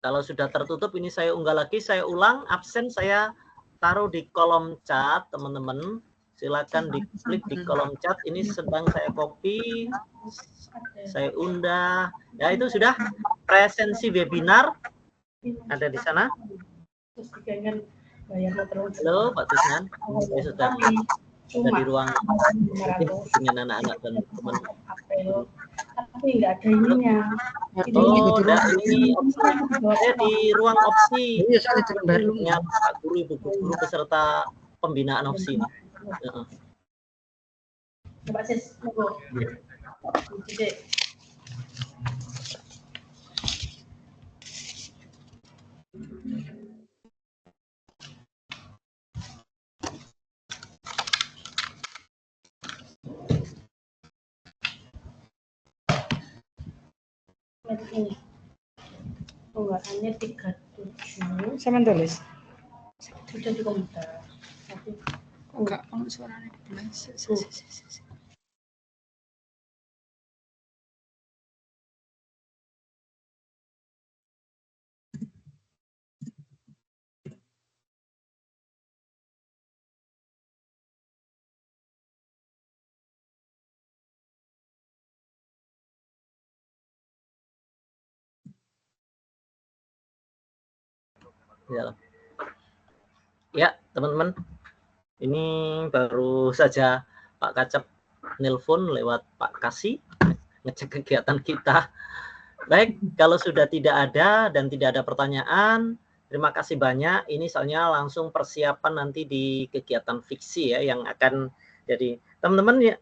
Kalau sudah tertutup, ini saya unggah lagi, saya ulang, absen saya taruh di kolom chat, teman-teman. Silakan diklik di kolom chat. Ini sedang saya copy, saya undah. Ya, itu sudah presensi webinar. Ada di sana. Halo, Pak Tisnan. Saya sudah di ruang dengan anak-anak dan teman. Tapi nggak ada ininya. Oh, ini saya di ruang opsi. Punya Pak Guru, Ibu Guru peserta pembinaan opsi. Coba sis, monggo. Ini tunggakannya 37. Sama tulis. Sudah di komputer. Enggak, kalau suaranya dibilang. Ya, teman-teman. Ini baru saja Pak Kacep nelpon lewat Pak Kasih ngecek kegiatan kita. Baik, kalau sudah tidak ada dan tidak ada pertanyaan, terima kasih banyak. Ini soalnya langsung persiapan nanti di kegiatan fiksi ya yang akan jadi teman-teman ya,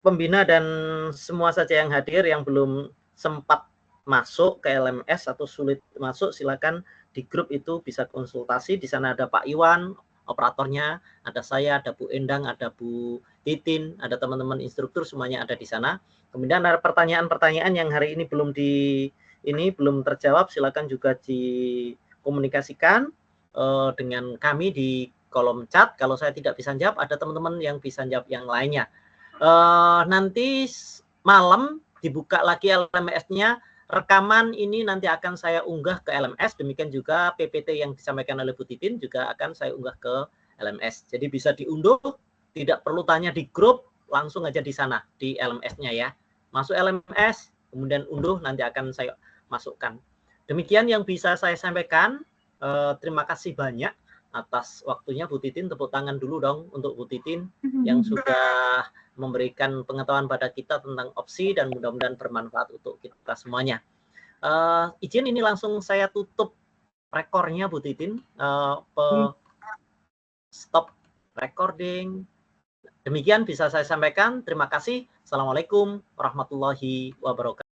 pembina dan semua saja yang hadir yang belum sempat masuk ke LMS atau sulit masuk, silakan di grup itu bisa konsultasi. Di sana ada Pak Iwan, operatornya, ada saya, ada Bu Endang, ada Bu Titin, ada teman-teman instruktur, semuanya ada di sana. Kemudian ada pertanyaan-pertanyaan yang hari ini belum terjawab, silakan juga dikomunikasikan dengan kami di kolom chat. Kalau saya tidak bisa jawab, ada teman-teman yang bisa jawab yang lainnya. Nanti malam dibuka lagi LMS-nya. Rekaman ini nanti akan saya unggah ke LMS, demikian juga PPT yang disampaikan oleh Bu Titin juga akan saya unggah ke LMS. Jadi bisa diunduh, tidak perlu tanya di grup, langsung aja di sana, di LMS-nya ya. Masuk LMS, kemudian unduh, nanti akan saya masukkan. Demikian yang bisa saya sampaikan. Terima kasih banyak atas waktunya Bu Titin. Tepuk tangan dulu dong untuk Bu Titin yang sudah memberikan pengetahuan pada kita tentang opsi dan mudah-mudahan bermanfaat untuk kita semuanya. Izin ini langsung saya tutup rekornya Bu Titin, stop recording. Demikian bisa saya sampaikan. Terima kasih. Assalamualaikum warahmatullahi wabarakatuh.